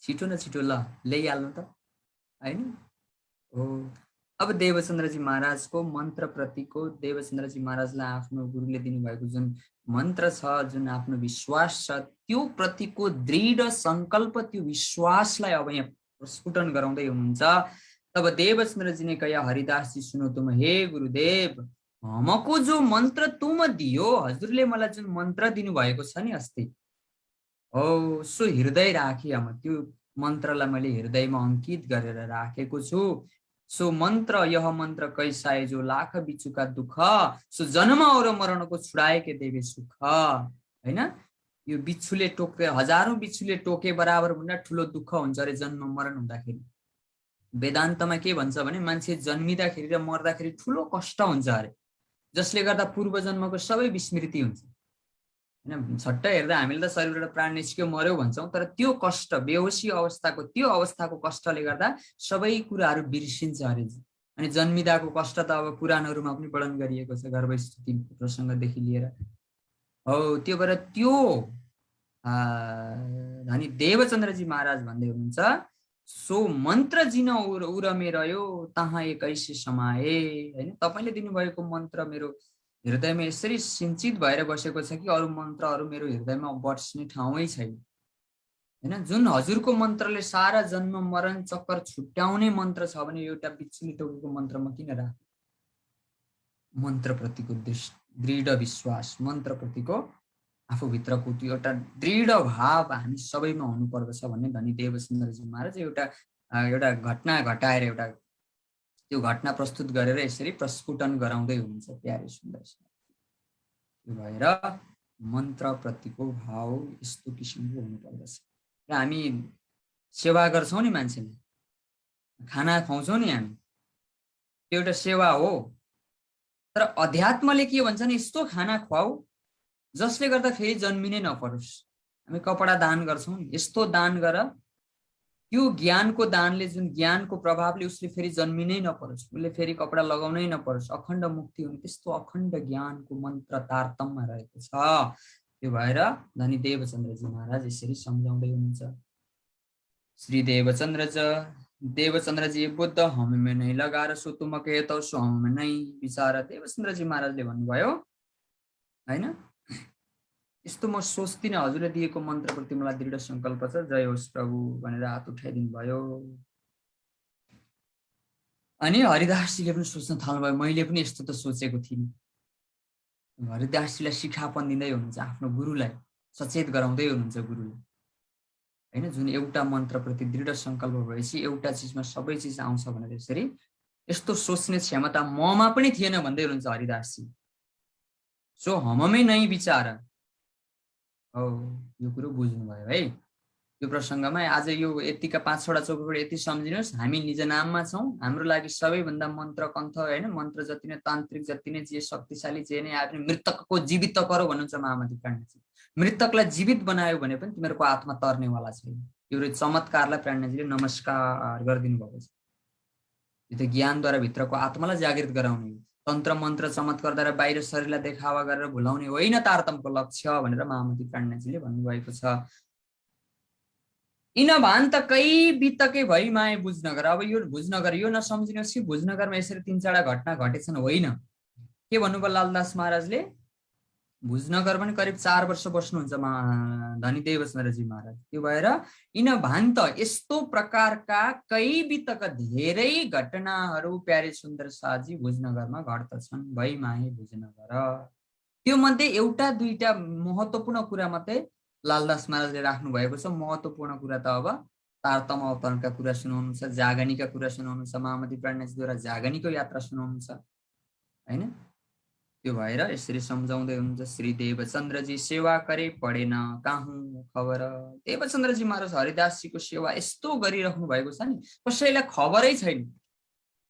छिटो न छिटो ल ल्याइहाल्नु त हैन हो। अब देवचन्द्रजी महाराजको मन्त्र प्रतिको देवचन्द्रजी महाराजलाई आफ्नो गुरुले दिनुभएको जुन मन्त्र छ, जुन आफ्नो विश्वास छ, त्यो प्रतिको दृढ संकल्प, त्यो विश्वासलाई अब यहाँ प्रस्फुटन गराउँदै हुनुहुन्छ। तब देवचन्द्रजी ने कहा हरिदास जी सुनो तुम, हे गुरुदेव हमको जो मन्त्र तुम दियो, हजुरले मलाई जुन मन्त्र दिनुभएको छ नि अस्ति, हो सो हृदय राखे, त्यो मन्त्रलाई मैले हृदयमा अंकित गरेर राखेको छु। सो मन्त्र यह मन्त्र कैसा है जो लाख बिच्छुका दुख, सो जन्म और मरणको छुडाए के देवे सुख हैन। यो बिच्छुले टोके, हजारौं बिच्छुले टोके बराबर भन्दा ठुलो दुःख हुन्छ अरे जन्म मरण हुँदाखेरि। वेदान्तमा के भन्छ भने मान्छे जन्मिँदाखेरि र मर्दाखेरि ठुलो कष्ट हुन्छ अरे, जसले गर्दा पूर्व जन्मको सबै विस्मृति हुन्छ हैन। छट्टै हेर्दा हामीले त शरीरबाट प्राण निस्क्यो मर्यो भन्छौँ, तर त्यो कष्ट, बेहोसी अवस्थाको त्यो अवस्थाको कष्टले गर्दा सबै कुराहरू बिर्सिन्छ अरे। अनि जन्मिदाको कष्ट त अब पुराणहरूमा पनि वर्णन गरिएको छ, गर्भस्तुति प्रसङ्गदेखि लिएर हो। त्यो भएर त्यो धनी देवचन्द्रजी महाराज भन्दै हुनुहुन्छ, सो मन्त्र जिन उरमे रह्यो तहाँ एकैसे समाए हैन। तपाईले दिनुभएको मन्त्र मेरो हृदयमा यसरी सिंचित भएर बसेको छ कि अरू मन्त्रहरू मेरो हृदयमा बस्ने ठाउँै छैन हैन। जुन हजुरको मन्त्रले सारा जन्म मरण चक्कर छुट्याउने मन्त्र छ भने एउटा बिच्छुले टोकेको मन्त्रमा किन राख्नु? मन्त्रप्रतिको दृढ विश्वास, मन्त्रप्रतिको आफूभित्रको त्यो एउटा दृढ भाव हामी सबैमा हुनुपर्दछ भन्ने धनी देवचन्द्रजी महाराज एउटा घटना घटाएर एउटा त्यो घटना प्रस्तुत गरेर यसरी प्रस्फुटन गराउँदै हुनुहुन्छ। प्यारे सुन्दर त्यो भएर मन्त्रप्रतिको भाव यस्तो किसिमको हुनुपर्दछ। र हामी सेवा गर्छौँ नि, मान्छेले खाना खुवाउँछौँ नि, हामी त्यो एउटा सेवा हो। तर अध्यात्मले के भन्छ नि, यस्तो खाना खुवाऊ जसले गर्दा फेरि जन्मिनै नपरोस्। हामी कपडा दान गर्छौँ नि, यस्तो दान गर त्यो ज्ञानको दानले, जुन ज्ञानको प्रभावले उसले फेरि जन्मिनै नपरोस्, उसले फेरि कपडा लगाउनै नपरोस्, अखण्ड मुक्ति हुने त्यस्तो अखण्ड ज्ञानको मन्त्र तारतम्यमा रहेको छ। त्यो भएर धनी देवचन्द्रजी महाराज यसरी सम्झाउँदै हुनुहुन्छ। श्री देवचन्द्र जी बुद्ध हमें नहीं लगाएर सो तुम कहता सो हमें नहीं विचार। देवचन्द्रजी महाराजले भन्नुभयो हैन, यस्तो म सोच्दिनँ, हजुरले दिएको मन्त्रप्रति मलाई दृढ संकल्प छ, जय होस् प्रभु भनेर हात उठाइदिनु भयो। अनि हरिदासजीले पनि सोच्न थाल्नुभयो, मैले पनि यस्तो त सोचेको थिइनँ। हरिदासजीलाई शिखापन दिँदै हुनुहुन्छ, आफ्नो गुरुलाई सचेत गराउँदै हुनुहुन्छ गुरुले हैन। जुन एउटा मन्त्रप्रति दृढ संकल्प भएपछि एउटा चिजमा सबै चिज आउँछ भनेर यसरी यस्तो सोच्ने क्षमता ममा पनि थिएन भन्दै हुनुहुन्छ हरिदासजी। सो हममै नै विचार हो, यो कुरो बुझ्नुभयो है। यो प्रसङ्गमा आज यो यतिका 5 चौकबाट यति सम्झिनुहोस्, हामी निज नाममा छौँ। हाम्रो लागि सबैभन्दा मन्त्र कन्थ हैन, मन्त्र जति नै तान्त्रिक, जति नै जे शक्तिशाली, जे नै आए पनि मृतकको जीवित करो भन्नुहुन्छ महामती प्राणजी। मृतकलाई जीवित बनायो भने पनि तिमीहरूको आत्मा तर्नेवाला छैन। यो चमत्कारलाई प्राणजीले नमस्कार गरिदिनु भएको छ। यो त ज्ञानद्वारा भित्रको आत्मालाई जागृत गराउने हो। तन्त्र मन्त्र चमत्कारद्वारा बाहिर शरीरलाई देखावा गरेर भुलाउने होइन तारतम्यको लक्ष्य भनेर महामती प्राणजीले भन्नुभएको छ। इन भान त कै बितकै भई माए बुझ्नगर। अब यो बुझ्नगर, यो नसम्झिनुहोस् कि बुझ्नगरमा यसरी 3-4 घटना घटेछन्, होइन। के भन्नुभयो लालदास महाराजले? भुजनगर पनि करिब 4 वर्ष बस्नुहुन्छ धनी देवचन्द्रजी महाराज। त्यो भएर इन भान त यस्तो प्रकारका कै बितक धेरै घटनाहरू प्यारे सुन्दर शाहजी भुजनगरमा घट्दछन्, भई माहे भुजनगर। त्यो मध्ये एउटा दुईटा महत्त्वपूर्ण कुरा मात्रै लालदास महाराजले राख्नु भएको छ। महत्त्वपूर्ण कुरा त अब तारतम अवतरणका कुरा सुनाउनुहुन्छ, जागनीका कुरा सुनाउनुहुन्छ, महामती प्राणनाथजीद्वारा जागनीको यात्रा सुनाउनुहुन्छ हैन। त्यो भएर यसरी सम्झाउँदै हुनुहुन्छ, श्री देवचन्द्रजी सेवा करे पढेन काहुँ खबर। देवचन्द्रजी महाराज हरिदासजीको सेवा यस्तो गरिराख्नु भएको छ नि, कसैलाई खबरै छैन,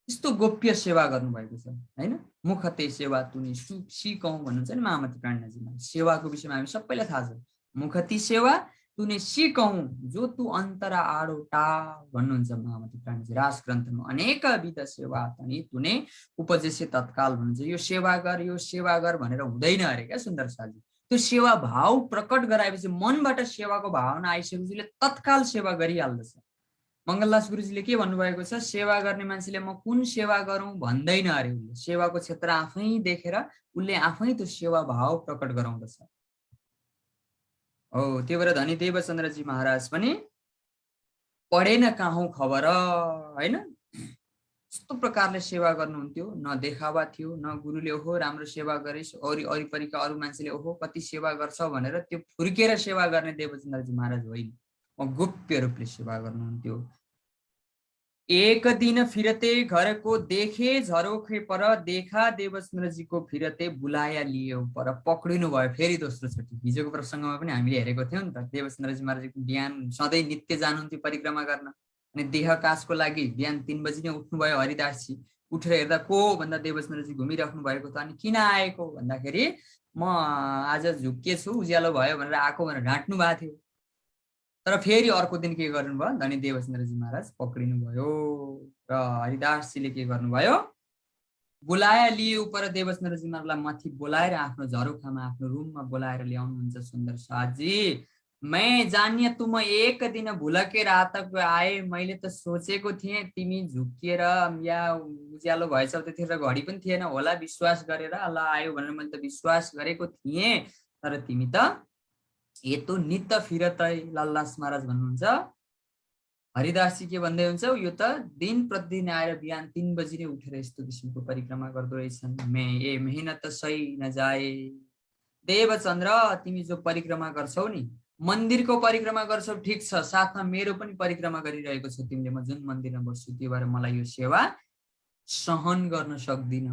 यस्तो गोप्य सेवा गर्नुभएको छ हैन। मुखते सेवा तुनी सिकौँ भन्नुहुन्छ नि महामती प्राणनाथजी महाराज। सेवाको विषयमा हामी सबैलाई थाहा छ। मुखती सेवा तुने सिकौँ जो तु अन्तरा आडो टा भन्नुहुन्छ महामती प्राणनाथजी रास ग्रन्थमा। अनेक विध सेवा तनी तुने उपजेसे तत्काल भन्नुहुन्छ। यो सेवा गर भनेर हुँदैन अरे क्या सुन्दर साथी। त्यो सेवा भाव प्रकट गराएपछि, मनबाट सेवाको भावना आइसकेपछि तत्काल सेवा गरिहाल्दछ। मङ्गलदास गुरुजीले के भन्नुभएको छ, सेवा गर्ने मान्छेले म कुन सेवा गरौँ भन्दैन अरे। उसले सेवाको क्षेत्र आफै देखेर उसले आफै त्यो सेवा भाव प्रकट गराउँदछ। हो त्यो भएर धनी देवचन्द्रजी महाराज पनि पढेन काहुँ खबर हैन। यस्तो प्रकारले सेवा गर्नुहुन्थ्यो, न देखावा थियो, न गुरुले ओहो राम्रो सेवा गरेस् वरिपरिका अरू मान्छेले ओहो कति सेवा गर्छ भनेर त्यो फुर्केर सेवा गर्ने देवचन्द्रजी महाराज होइन, गोप्य रूपले सेवा गर्नुहुन्थ्यो। एक दिन फिरते घरको देखे झरोखे पर, देखा देवचन्द्रजीको फिरते बुलाया लियो पर। पक्रिनु भयो फेरि दोस्रो चोटि। हिजोको प्रसङ्गमा पनि हामीले हेरेको थियौँ नि त, देवचन्द्रजी महाराजको बिहान सधैँ नित्य जानुहुन्थ्यो परिक्रमा गर्न, अनि देह काजको लागि बिहान 3 बजी नै उठ्नुभयो हरिदासजी। उठेर हेर्दा को भन्दा देवचन्द्रजी घुमिराख्नु भएको त। अनि किन आएको भन्दाखेरि म आज झुक्किएछु उज्यालो भयो भनेर आएको भनेर ढाँट्नु भएको थियो। तर फेरि अर्को दिन के गर्नुभयो, धनी देवचन्द्रजी महाराज पक्रिनु भयो र हरिदासजीले के गर्नुभयो, बोलाया लिए ऊपर। देवचन्द्रजी महाराजलाई माथि बोलाएर आफ्नो झरोखामा आफ्नो रुममा बोलाएर ल्याउनुहुन्छ। सुन्दर साथजी मैं जानिए तुम एक दिन भुलके रात आए, मैले त सोचेको थिएँ तिमी झुकिएर या उज्यालो भएछ त्यतिखेर घडी पनि थिएन होला, विश्वास गरेर ल आयो भनेर मैले त विश्वास गरेको थिएँ, तर तिमी त यतो नित्य फिरतै। लल्लास महाराज भन्नुहुन्छ, हरिदासजी के भन्दै हुन्छ, यो त दिन प्रतिदिन आएर बिहान 3 बजी नै उठेर यस्तो किसिमको परिक्रमा गर्दो रहेछन्। ए मेहनत सही नजाए। देवचन्द्र तिमी जो परिक्रमा गर्छौ नि, मन्दिरको परिक्रमा गर्छौ ठिक छ, साथमा मेरो पनि परिक्रमा गरिरहेको छ तिमीले। म जुन मन्दिरमा बस्छु त्यो भएर मलाई यो सेवा सहन गर्न सक्दिन।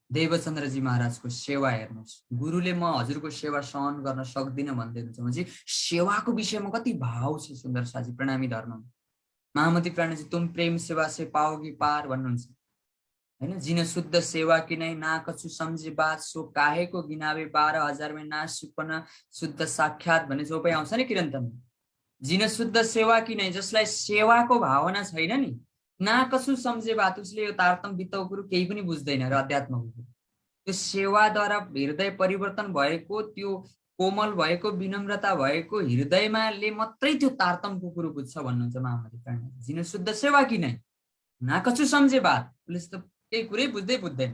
देवचन्द्रजी महाराजको सेवा हेर्नुहोस्, गुरुले म हजुरको सेवा सहन गर्न सक्दिन भन्दै हुनुहुन्छ भने सेवाको विषयमा कति भाव छ सुन्दर साथी। प्रणामी धर्म महामती प्राणजी तुम प्रेम सेवा से पाओगी पार भन्नुहुन्छ हैन। जिन शुद्ध सेवा कि नै ना कछु सम्झे बात सो काहेको गिनावे 12,000 में ना सुपन शुद्ध साक्षात भन्ने चोपै आउँछ नि किरन्तमा। जिन शुद्ध सेवा कि नै, जसलाई सेवाको भावना छैन नि, ना कछु सम्झे बात, उसले यो तारतम वित्तको कुरो केही पनि बुझ्दैन र अध्यात्मको कुरो। त्यो सेवाद्वारा हृदय परिवर्तन भएको, त्यो कोमल भएको, विनम्रता भएको हृदयमाले मात्रै त्यो तारतमको कुरो बुझ्छ भन्नुहुन्छ महामती प्राणजी। जिन शुद्ध सेवा कि नै ना कछु सम्झे बात, उसले त केही कुरै बुझ्दैन।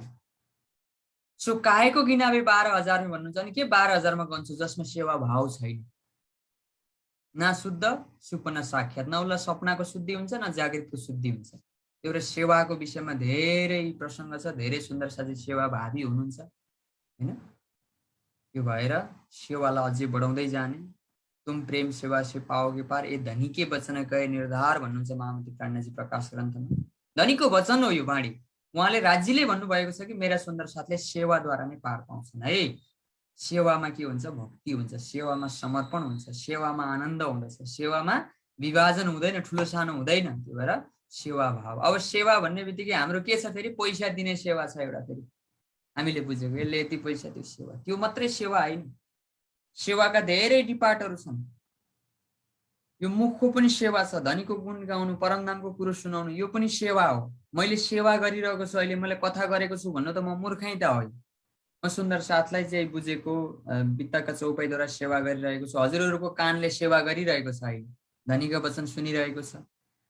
सो काहेको गिनावे 12,000 में भन्नुहुन्छ। अनि के 12,000 मा गन्छु जसमा सेवा भाव छैन, न शुद्ध सुपना साक्षात, न उसलाई सपनाको शुद्धि हुन्छ न जागृतको शुद्धि हुन्छ। त्यो भएर सेवाको विषयमा धेरै प्रसङ्ग छ, धेरै सुन्दर साथी सेवा भावी हुनुहुन्छ हैन। त्यो भएर सेवालाई अझै बढाउँदै जाने। तुम प्रेम सेवा से पाओगे पार, ए धनी के वचन कहे निर्धार भन्नुहुन्छ महामती प्राणजी प्रकाश ग्रन्थमा। धनीको वचन हो यो बाणी। उहाँले राज्यले भन्नुभएको छ कि मेरा सुन्दर साथले सेवाद्वारा नै पार पाउँछन् है। सेवामा के हुन्छ, भक्ति हुन्छ, सेवामा समर्पण हुन्छ, सेवामा आनन्द हुँदछ, सेवामा विभाजन हुँदैन, ठुलो सानो हुँदैन। त्यो भएर सेवा भाव। अब सेवा भन्ने बित्तिकै हाम्रो के छ फेरि, पैसा दिने सेवा छ एउटा। फेरि हामीले बुझेको यसले यति पैसा दियो सेवा, त्यो मात्रै सेवा होइन। सेवाका धेरै डिपार्टहरू छन्। यो मुखको पनि सेवा छ, धनीको गुण गाउनु, परमधामको कुरो सुनाउनु, यो पनि सेवा हो। मैले सेवा गरिरहेको छु, अहिले मैले कथा गरेको छु भन्नु त म मूर्खै त होइन। म सुन्दर साथलाई चाहिँ बुझेको वित्तका चौपाईद्वारा सेवा गरिरहेको छु। हजुरहरूको कानले सेवा गरिरहेको छ, अहिले धनीको वचन सुनिरहेको छ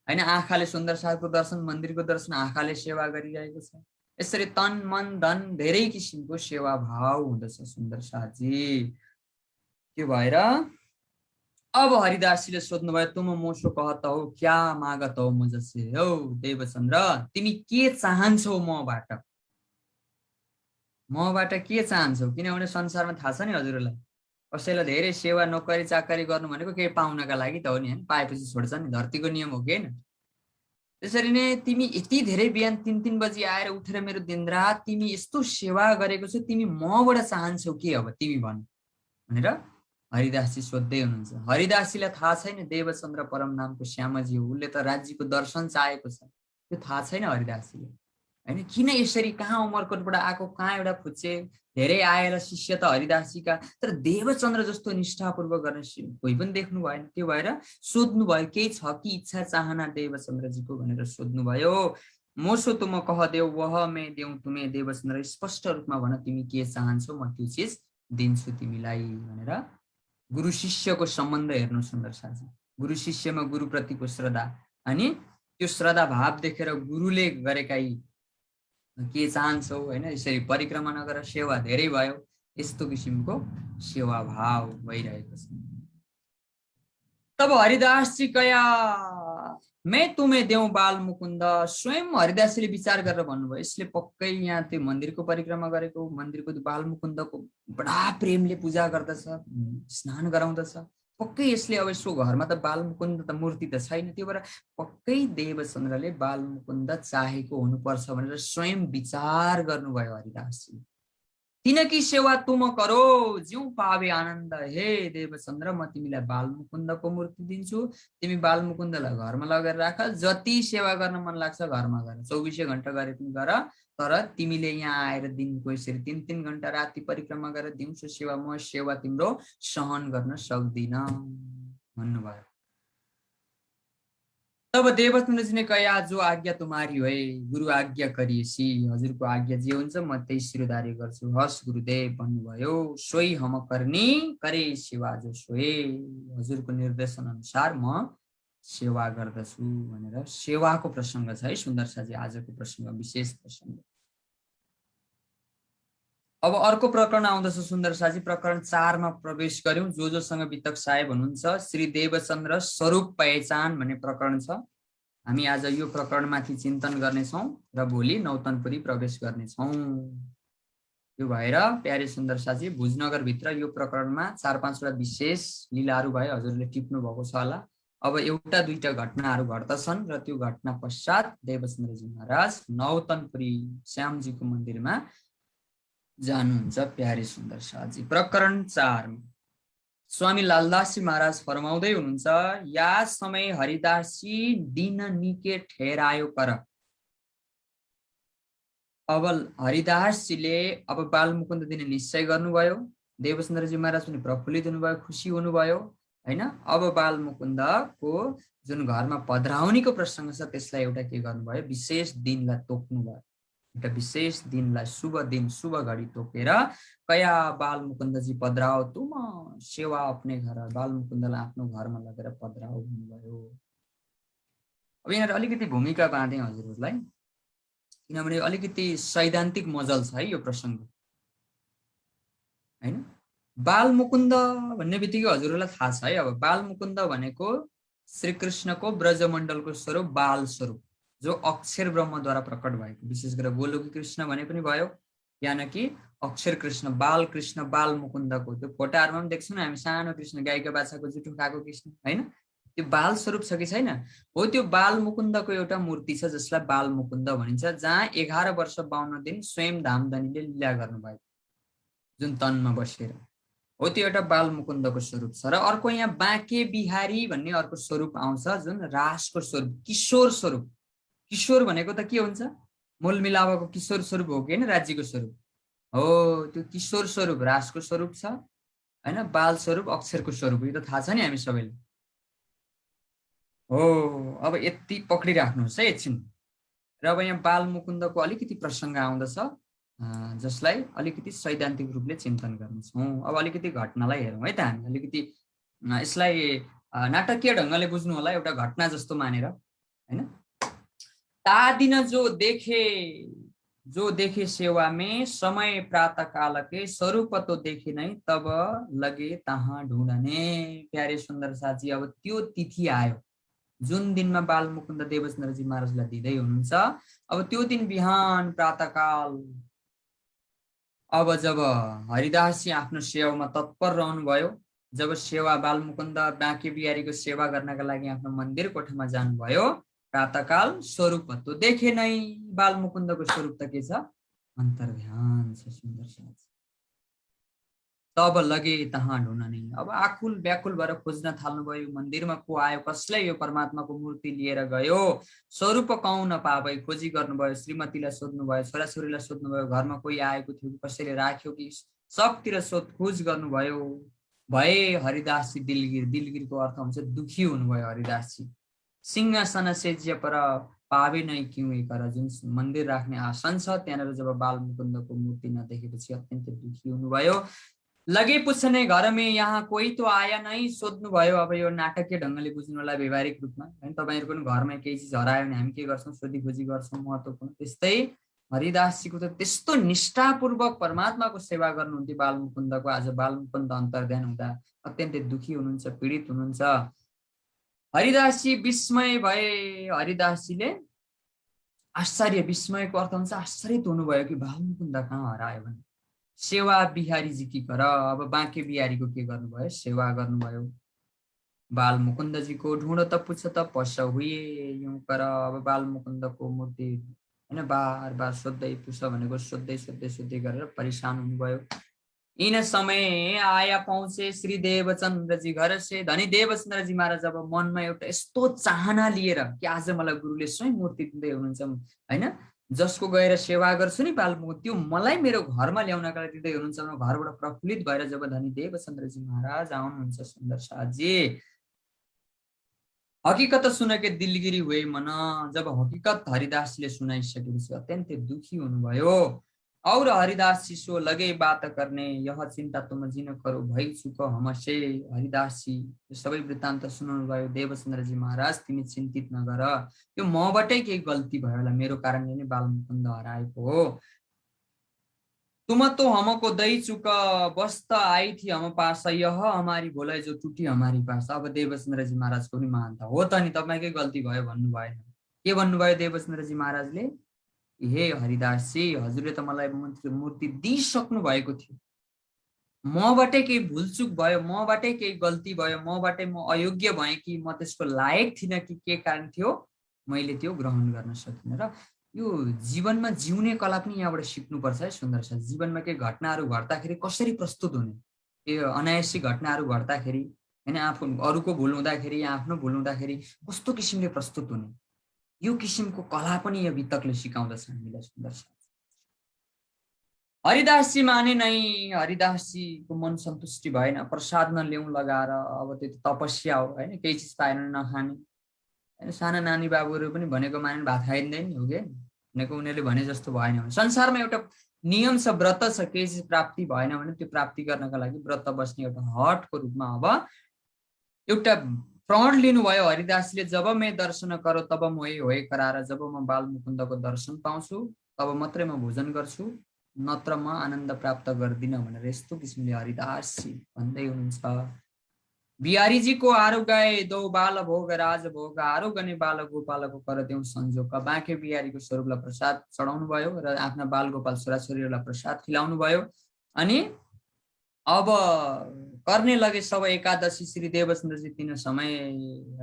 हैन। आँखाले सुन्दर साथको दर्शन, मन्दिरको दर्शन आँखाले सेवा गरिरहेको छ। यसरी तन मन धन धेरै किसिमको सेवा भाव हुँदछ सुन्दर साथजी। त्यो भएर अब हरिदासजीले सोध्नुभयो, तुम मोसो कहत हो क्या मागत हो मुझसे। हो देवचन्द्र तिमी के चाहन्छौ मबाट के चाहन्छौ? किनभने संसारमा थाहा छ नि हजुरलाई, कसैलाई धेरै सेवा नोकरी चाकरी गर्नु भनेको केही पाउनका लागि त हो नि, हैन? पाएपछि छोड्छ नि, धरतीको नियम हो कि हैन? त्यसरी नै तिमी यति धेरै बिहान 3-3 बजी आएर उठेर मेरो दिनरात तिमी यस्तो सेवा गरेको छौ, तिमी मबाट चाहन्छौ के अब तिमी भन भनेर हरिदासजी सोध्दै हुनुहुन्छ। हरिदासजीलाई थाहा छैन देवचन्द्र परम नामको श्यामजी हो, उसले त राज्यको दर्शन चाहेको छ, त्यो थाहा छैन हरिदासजीले, हैन? किन यसरी, कहाँ उमरकोटबाट आएको, कहाँ एउटा फुच्चे, धेरै आएर शिष्य त हरिदासजीका, तर देवचन्द्र जस्तो निष्ठापूर्वक गर्ने कोही पनि देख्नु भएन। त्यो भएर सोध्नु भयो, केही छ कि इच्छा चाहना देवचन्द्रजीको भनेर सोध्नु भयो। मोसो तुम कह देऊ वह मैं देऊ तुम्हें, देवचन्द्र स्पष्ट रूपमा भन तिमी के चाहन्छौ, म त्यो चिज दिन्छु तिमीलाई भनेर गुरु शिष्यको सम्बन्ध हेर्नु सुन्दर साथी। गुरु शिष्यमा गुरुप्रतिको श्रद्धा, अनि त्यो श्रद्धा भाव देखेर गुरुले गरेका के चाहन्छौ, हैन? यसरी परिक्रमा नगरेर सेवा धेरै भयो, यस्तो किसिमको सेवा भाव भइरहेको छ। तब हरिदासजी कया मैं तुम्हें देऊ बाल मुकुन्द, स्वयं हरिदासजीले विचार गरेर भन्नुभयो यसले पक्कै यहाँ त्यो मन्दिरको परिक्रमा गरेको, मन्दिरको बाल मुकुन्दको बडा प्रेमले पूजा गर्दछ, स्नान गराउँदछ, पक्कै यसले अब यसो घरमा त बाल मुकुन्द त मूर्ति त छैन, त्यो भएर पक्कै देवचन्द्रले बाल मुकुन्द चाहेको हुनुपर्छ भनेर स्वयं विचार गर्नुभयो हरिदासजी। तिनकी सेवा तुम करो ज्यू पावे आनन्द, हे देवचन्द्र म तिमीलाई बाल मुकुन्दको मूर्ति दिन्छु, तिमी बाल मुकुन्दलाई घरमा लगेर राख, जति सेवा गर्न मन लाग्छ घरमा गर, 24 घण्टा गरे पनि गर, तर तिमीले यहाँ आएर दिनको यसरी 3-3 घण्टा राति परिक्रमा गरेर दिउँसो सेवा, म सेवा तिम्रो सहन गर्न सक्दिन भन्नुभयो। तब देवचन्द्रजी ने कहा जो आज्ञा तुम्हारी है, गुरु आज्ञा करिएसी, हजुरको आज्ञा जे हुन्छ म त्यही शिरधारी गर्छु, हस् गुरुदेव भन्नुभयो। सोही हम करनी करे सेवा जो सोए, हजुरको निर्देशन अनुसार म सेवा गर्दछु भनेर सेवाको प्रसङ्ग छ है सुन्दर साजी, आजको प्रसङ्ग विशेष प्रसङ्ग। अब अर्को प्रकरण आउँदछ सुन्दर साजी, प्रकरण 4 मा प्रवेश गर्यौं। जोसँग वितक साहेब हुनुहुन्छ, श्री देवचन्द्र स्वरूप पहिचान भन्ने प्रकरण छ। हामी आज यो प्रकरणमाथि चिन्तन गर्नेछौँ र भोलि नौतनपुरी प्रवेश गर्नेछौँ। यो भएर प्यारे सुन्दर साजी, भुजनगरभित्र यो प्रकरणमा 4-5 वटा विशेष लीलाहरू भए, हजुरले टिप्नु भएको छ होला। अब एउटा दुईटा घटनाहरू घट्दछन् र त्यो घटना पश्चात देवचन्द्रजी महाराज नौतनपुरी श्यामजीको मन्दिरमा जानुहुन्छ। प्यारे सुन्दर साजी, प्रकरण 4 स्वामी लालदासजी महाराज फरमाउँदै हुनुहुन्छ, या समय हरिदासजी दिन निके ठहरायो कर। अब हरिदासजीले अब बाल मुकुन्द दिने निश्चय गर्नुभयो, देवचन्द्रजी महाराज पनि प्रफुल्लित हुनुभयो, खुसी हुनुभयो, हैन? अब बाल मुकुन्दको जुन घरमा पधराउनीको प्रसङ्ग छ त्यसलाई एउटा के गर्नुभयो, विशेष दिनलाई तोक्नुभयो। एउटा विशेष दिनलाई, शुभ दिन शुभ घडी तोकेर कया बाल मुकुन्दजी पधराओ तुम सेवा अपने घर, बाल मुकुन्दलाई आफ्नो घरमा लगेर पधराओ भन्नुभयो। अब यहाँ अलिकति भूमिका बाँधेँ हजुरहरूलाई, किनभने अलिकति सैद्धान्तिक मजल छ है यो प्रसङ्ग, हैन? बाल मुकुन्द भन्ने बित्तिकै हजुरहरूलाई थाहा छ है, अब बाल मुकुन्द भनेको श्रीकृष्णको ब्रजमण्डलको स्वरूप बाल स्वरूप, जो अक्षर ब्रह्मद्वारा प्रकट भएको, विशेष गरेर गोलोकी कृष्ण भने पनि भयो, यानकि अक्षर कृष्ण, बाल कृष्ण, बाल मुकुन्दको त्यो फोटाहरूमा पनि देख्छौँ हामी, सानो कृष्ण, गाईका बाछाको जुठो खाएको कृष्ण, हैन? त्यो बाल स्वरूप छ कि छैन? हो, त्यो बाल मुकुन्दको एउटा मूर्ति छ जसलाई बाल मुकुन्द भनिन्छ, जहाँ 11 वर्ष 52 दिन स्वयं धामधनीले लीला गर्नुभएको, जुन तनमा बसेर हो, त्यो एउटा बाल मुकुन्दको स्वरूप छ। र अर्को यहाँ बाँके बिहारी भन्ने अर्को स्वरूप आउँछ, जुन रासको स्वरूप, किशोर स्वरूप। किशोर भनेको त के हुन्छ, मूल मिलावको किशोर स्वरूप हो कि होइन, राज्यको स्वरूप हो, त्यो किशोर स्वरूप रासको स्वरूप छ, हैन? बाल स्वरूप अक्षरको स्वरूप, यो त थाहा छ नि हामी सबैले हो। अब यति पक्रिराख्नुहोस् है एकछिन। र अब यहाँ बाल मुकुन्दको अलिकति प्रसङ्ग आउँदछ, जसलाई अलिकति सैद्धान्तिक रूपले चिन्तन गर्नेछौँ। अब अलिकति घटनालाई हेरौँ है त हामी, अलिकति यसलाई नाटकीय ढङ्गले बुझ्नु होला, एउटा घटना जस्तो मानेर, हैन? ता दिन जो देखे सेवा में समय प्रातः काल के स्वरूप तो देखे नहीं तब लगे तहाँ ढूंढने। प्यारे सुन्दर साथी, अब त्यो तिथि आयो जुन दिनमा बाल मुकुन्द देवचन्द्रजी महाराजलाई दिँदै हुनुहुन्छ। अब त्यो दिन बिहान प्रातःकाल अब जब हरिदासजी आफ्नो सेवामा तत्पर रहनुभयो, जब सेवा बालमुकुन्द बाँके बिहारीको सेवा गर्नका लागि आफ्नो मन्दिर कोठामा जानुभयो, प्रातःकाल स्वरूप त देखे नै। बालमुकुन्दको स्वरूप त के छ? अन्तर्ध्यान छ। सुन्दर साथ। तब लगे तहाँ ढुँढने। अब आकुल व्याकुल भएर खोज्न थाल्नुभयो। मन्दिरमा को आयो, कसले यो परमात्माको मूर्ति लिएर गयो, स्वरूप कौन पाबै खोजी गर्नुभयो। श्रीमतीलाई सोध्नुभयो, छोराछोरीलाई सोध्नुभयो, घरमा कोही आएको थियो कि कसैले राख्यो कि, सबतिर सोधखोज गर्नुभयो। भए हरिदासजी दिलगिर। दिलगिरको अर्थ हुन्छ दुखी हुनुभयो हरिदासजी। सिंहासन सेज्य पर पावे नै क्यों एकर। जुन मन्दिर राख्ने आसन छ त्यहाँनिर जब बालमुकुन्दको मूर्ति नदेखेपछि अत्यन्तै दुखी हुनुभयो। लगे पूछने घर में यहाँ कोही तो आया नहीं। सोध्नुभयो। अब यो नाटकीय ढङ्गले बुझ्नुलाई व्यवहारिक रूपमा हैन, तपाईहरुको पनि घरमा केही चिज हरायो भने हामी के गर्छौं? सोधीखोजी गर्छौं, महत्त्वपूर्ण। त्यस्तै हरिदासजीको त त्यस्तो निष्ठापूर्वक परमात्माको सेवा गर्नुहुन्थ्यो बालमुकुन्दको। आज बालमुकुन्द अन्तर्ध्यान हुँदा अत्यन्तै दुखी हुनुहुन्छ, पीडित हुनुहुन्छ। हरिदासजी विस्मय भए। हरिदासजीले आश्चर्य, विस्मयको अर्थ हुन्छ आश्चर्यित हुनुभयो कि बालमुकुन्द कहाँ हरायो भने। सेवा बिहारीजी की कर। अब बाँके बिहारीको के गर्नुभयो? सेवा गर्नुभयो। बालमुकुन्दजीको ढुँडो त पुछ त पस हुए यूं कर। अब बालमुकुन्दको मूर्ति हैन बार बार सोध्दै पुछ भनेको सोध्दै सोध्दै सोध्दै गरेर परेशान हुनुभयो। इन समय आया पहुँचे श्री देवचन्द्रजी घर से। धनी देवचन्द्रजी महाराज अब मनमा एउटा यस्तो चाहना लिएर कि आज मलाई गुरुले स्वयं मूर्ति दिँदै हुनुहुन्छ हैन, जसको गएर सेवा गर्छु नि बालमुकुन्द, त्यो मलाई मेरो घरमा ल्याउनका लागि दिँदै हुनुहुन्छ। घरबाट प्रफुल्लित भएर जब धनी देवचन्द्रजी महाराज आउनुहुन्छ, सुन्दर साथजी हकीकत सुन के दिलगिरी हुए मन। जब हकीकत हरिदासजीले सुनाइसकेपछि अत्यन्तै दुखी हुनुभयो। और हरिदासजी सो लगे बात करने, यह चिन्ता तुम जिन करो भई चुक हमसे। हरिदासजी सबै वृत्तान्त सुनाउनु भयो। देवचन्द्रजी महाराज तिमी चिन्तित नगर, यो मबाटै केही गल्ती भयो होला, मेरो कारणले नै बालमुकुन्द हराएको हो। तुम तो हमको दई चुक बस त आई थी हम पास, यह हमारी भोलाइ जो टुटी हमारी पास। अब देवचन्द्रजी महाराजको पनि मान्ता हो त नि, तपाईँकै गल्ती भयो भन्नु भएन। के भन्नुभयो देवचन्द्रजी महाराजले? हे हरिदासजी, हजुरले त मलाई मूर्ति दिइसक्नु भएको थियो। मबाटै केही भुलचुक भयो, मबाटै केही गल्ती भयो, मबाटै म अयोग्य भएँ कि म त्यसको लायक थिइनँ कि के कारण थियो, मैले त्यो ग्रहण गर्न सकिनँ। र यो जीवनमा जिउने कला पनि यहाँबाट सिक्नुपर्छ है सुन्दर साथ। जीवनमा केही घटनाहरू घट्दाखेरि कसरी प्रस्तुत हुने, यो अनायासी घटनाहरू घट्दाखेरि हैन, आफू अरूको भुल हुँदाखेरि आफ्नो भुल हुँदाखेरि कस्तो किसिमले प्रस्तुत हुने, यो किसिमको कला पनि यो वितकले सिकाउँदछ हामीलाई सुन्दर साथ। हरिदासजी माने नै। हरिदासजीको मन सन्तुष्टि भएन। प्रसाद नल्याउँ लगाएर, अब त्यो तपस्या हो हैन, केही चिज पाएन नखाने हैन। साना नानी बाबुहरू पनि भनेको मानेर भात खाइँदैन हो के भनेको, उनीहरूले भने जस्तो भएन भने। संसारमा एउटा नियम छ, व्रत छ, केही चिज प्राप्ति भएन भने त्यो प्राप्ति गर्नका लागि व्रत बस्ने एउटा हटको रूपमा अब एउटा प्रण लिनुभयो हरिदासले। जब मैं दर्शन करो तब मोही होए करार। जब म बालमुकुन्दको दर्शन पाउँछु तब मात्रै म भोजन गर्छु, नत्र म आनन्द प्राप्त गर्दिन भनेर यस्तो किसिमले हरिदासजी भन्दै हुनुहुन्छ। बिहारीजीको आरु गए दो बाल भोग राज भोग, आरु गने बाल गोपालको कर देऊ संजोग। बाँके बिहारीको स्वरूपलाई प्रसाद चढाउनु भयो र आफ्ना बाल गोपाल छोराछोरीहरूलाई प्रसाद खिलाउनु भयो। अनि अब गर्ने लगे सब एकादशी। श्री देवचन्द्रजी तीन समय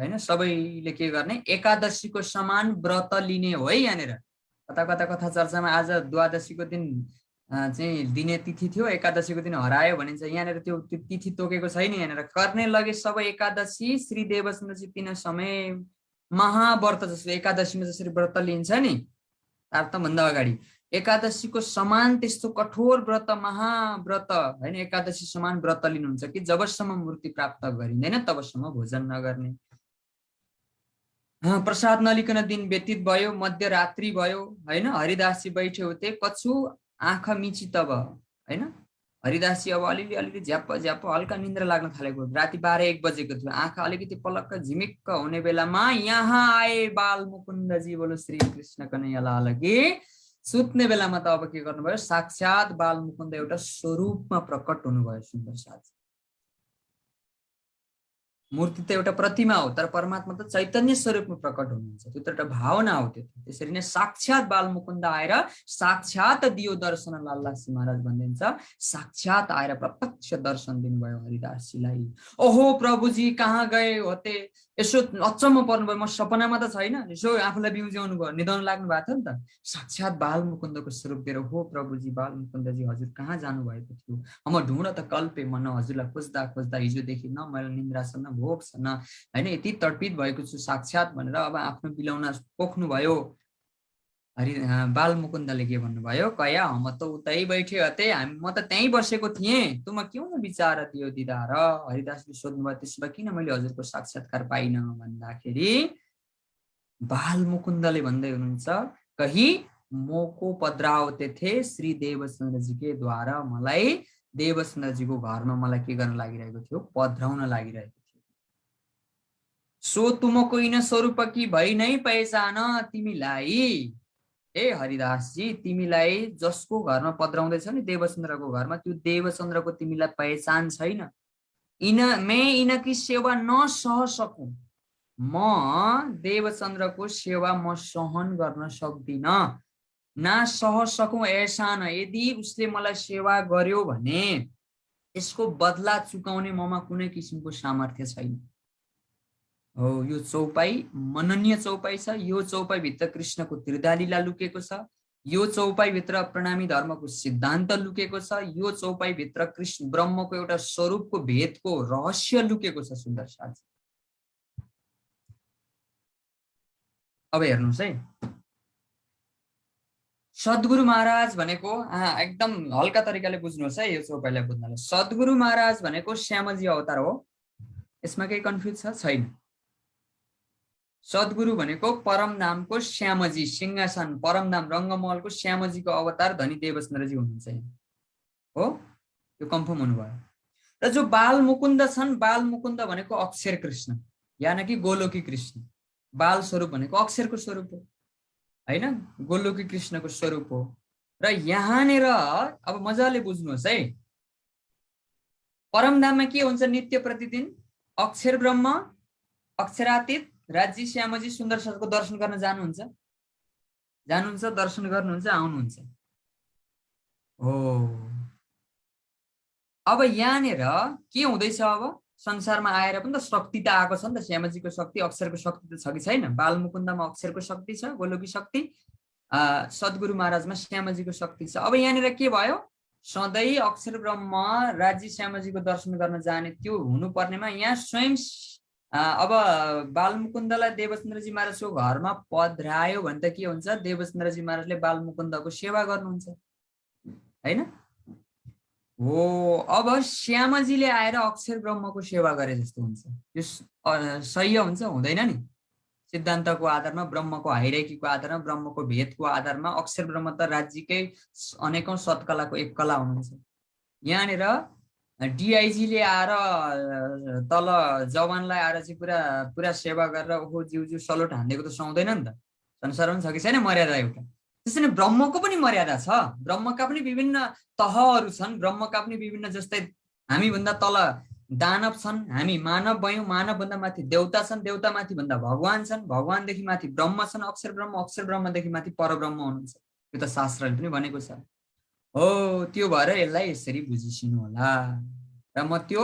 हैन, सबैले के गर्ने, एकादशीको समान व्रत लिने हो है। यहाँनिर कता कता कथा चर्चामा आज द्वादशीको दिन चाहिँ दिने तिथि थियो, एकादशीको दिन हरायो भनिन्छ। यहाँनिर त्यो तिथि तोकेको छैन। यहाँनिर गर्ने लगे सब एकादशी श्री देवचन्द्रजी तीन समय महाव्रत, जस्तो एकादशीमा जसरी व्रत लिन्छ नि तार्तभन्दा अगाडि, एकादशीको समान त्यस्तो कठोर व्रत, महाव्रत हैन, एकादशी समान व्रत लिनुहुन्छ कि जबसम्म मूर्ति प्राप्त गरिँदैन तबसम्म भोजन नगर्ने। प्रसाद नलिकन दिन व्यतीत भयो, मध्यरात्रि भयो हैन। हरिदासजी बैठे होते, कछु आँखा मिची तब हैन। हरिदासजी अब अलिअलि अलिअलि झ्याप्प झ्याप्प हल्का निन्द्रा लाग्न थालेको, राति 12-1 बजेको थियो। आँखा अलिकति पलक्क झिमिक्क हुने बेलामा यहाँ आए बालमुकुन्दजी, बोलो श्री कृष्ण कन्हैया लाल की। सुत्ने बेलामा त अब के गर्नुभयो, साक्षात बालमुकुन्द एउटा स्वरूपमा प्रकट हुनुभयो सुन्दर साथ। मूर्ति त एउटा प्रतिमा हो, तर परमात्मा त चैतन्य स्वरूपमा प्रकट हुनुहुन्छ। त्यो त एउटा भावना हो। त्यो त्यसरी नै साक्षात बालमुकुन्द आएर साक्षात दियो दर्शन लालदासजी महाराज भनिदिन्छ, साक्षात आएर प्रत्यक्ष दर्शन दिनुभयो हरिदासजीलाई। ओहो प्रभुजी कहाँ गए होते, यसो अचम्म पर्नुभयो। म सपनामा त छैन, यसो आफूलाई बिउज्याउनु भयो, निदाउनु लाग्नु भएको थियो नि त। साक्षात बालमुकुन्दको स्वरूप दिएर, हो प्रभुजी बालमुकुन्दजी हजुर कहाँ जानुभएको थियो, म ढुँड त कल्पे मन हजुरलाई खोज्दा खोज्दा, हिजोदेखि न मैले निन्द्रा छ न भोग छ न होइन, यति तडपित भएको छु साक्षात भनेर अब आफ्नो बिलौना पोख्नु भयो। बालमुकुन्दले के भन्नुभयो, कया हम त उतै बैठे हते, म त त्यहीँ बसेको थिएँ, तुम क्यों न विचार दियो दिदार। हरिदासले सोध्नुभयो, त्यसो भए किन मैले हजुरको साक्षात्कार पाइनँ भन्दाखेरि बालमुकुन्दले भन्दै हुनुहुन्छ, कही मोको पधरावते थे श्री देवचन्द्रजीके द्वारा, मलाई देवचन्द्रजीको घरमा मलाई के गर्न लागिरहेको थियो, पधराउन लागिरहेको थियो। सो तुमको इन स्वरूप कि भई नै पहिचान तिमीलाई, ए हरिदासजी तिमीलाई जसको घरमा पधराउँदैछ नि देवचन्द्रको घरमा, त्यो देवचन्द्रको तिमीलाई पहिचान छैन। मैं इनकी सेवा न सह सकूं, म देवचन्द्रको सेवा म सहन गर्न सक्दिन, ना सह सकूं एहसान, यदि उसले मलाई सेवा गर्यो भने यसको बदला चुकाउने ममा कुनै किसिमको सामर्थ्य छैन। हो यो चौपाई मननीय चौपाई छ। यो चौपाई भित्र कृष्णको त्रिदालीला लुकेको छ। यो चौपाई भित्र प्रणामी धर्मको सिद्धान्त लुकेको छ। यो चौपाई भित्र कृष्ण ब्रह्मको एउटा स्वरूपको भेदको रहस्य लुकेको छ। सुन्दर साथी, अब हेर्नुहोस् है, सद्गुरु महाराज भनेको एकदम हल्का तरिकाले बुझ्नुहोस् है यो चौपाईलाई बुझ्नलाई। सद्गुरु महाराज भनेको श्यामजी अवतार हो, यसमा केही कन्फ्युज छ छैन। सद्गुरु भनेको परमधामको श्यामजी, सिंहासन परमधाम रङ्गमहलको श्यामजीको अवतार धनी देवचन्द्रजी हुनुहुन्छ हो, यो कन्फर्म हुनुभयो। र जो बालमुकुन्द छन्, बालमुकुन्द भनेको अक्षर कृष्ण यानि कि गोलोकी कृष्ण। बाल स्वरूप भनेको अक्षरको स्वरूप हो होइन, गोलोकी कृष्णको स्वरूप हो। र यहाँनिर अब मजाले बुझ्नुहोस् है, परमधाममा के हुन्छ नित्य प्रतिदिन, अक्षर ब्रह्म अक्षरातीत राज्य श्यामजी सुन्दर सरको दर्शन गर्न जानुहुन्छ, दर्शन गर्नुहुन्छ, आउनुहुन्छ हो। अब यहाँनिर के हुँदैछ, अब संसारमा आएर पनि त शक्ति त आएको छ नि त, श्यामजीको शक्ति अक्षरको शक्ति त छ कि छैन। बालमुकुन्दमा अक्षरको शक्ति छ, गोलोकी शक्ति, सद्गुरु महाराजमा श्यामजीको शक्ति छ। अब यहाँनिर के भयो, सधैँ अक्षर ब्रह्म राज्य श्यामजीको दर्शन गर्न जाने त्यो हुनुपर्नेमा यहाँ स्वयं अब बालमुकुन्दलाई देवचन्द्रजी महाराजको घरमा पधरायो भने त के हुन्छ, देवचन्द्रजी महाराजले बालमुकुन्दको सेवा गर्नुहुन्छ होइन हो। अब श्यामजीले आएर अक्षर ब्रह्मको सेवा गरे जस्तो हुन्छ, यो सही हुन्छ हुँदैन नि। सिद्धान्तको आधारमा, ब्रह्मको हाइरार्कीको आधारमा, ब्रह्मको भेदको आधारमा अक्षर ब्रह्म त राज्यकै अनेकौं सत्कलाको एक कला हुनुहुन्छ। यहाँनिर डिआइजीले आएर तल जवानलाई आएर चाहिँ पुरा सेवा गरेर ओहो जिउ सलोट हान्दिएको त सुहाउँदैन नि त। संसारमा छ कि छैन मर्यादा एउटा, त्यसरी नै ब्रह्मको पनि मर्यादा छ। ब्रह्मका पनि विभिन्न तहहरू छन्, ब्रह्मका पनि विभिन्न, जस्तै हामीभन्दा तल दानव छन्, हामी मानव भयौँ, मानवभन्दा माथि देवता छन्, देवतामाथि भन्दा भगवान छन्, भगवानदेखि माथि ब्रह्म छन्, अक्षर ब्रह्मदेखि माथि परब्रह्म हुनुहुन्छ। यो त शास्त्रले पनि भनेको छ हो। त्यो भएर यसलाई यसरी बुझिसिनु होला। र म त्यो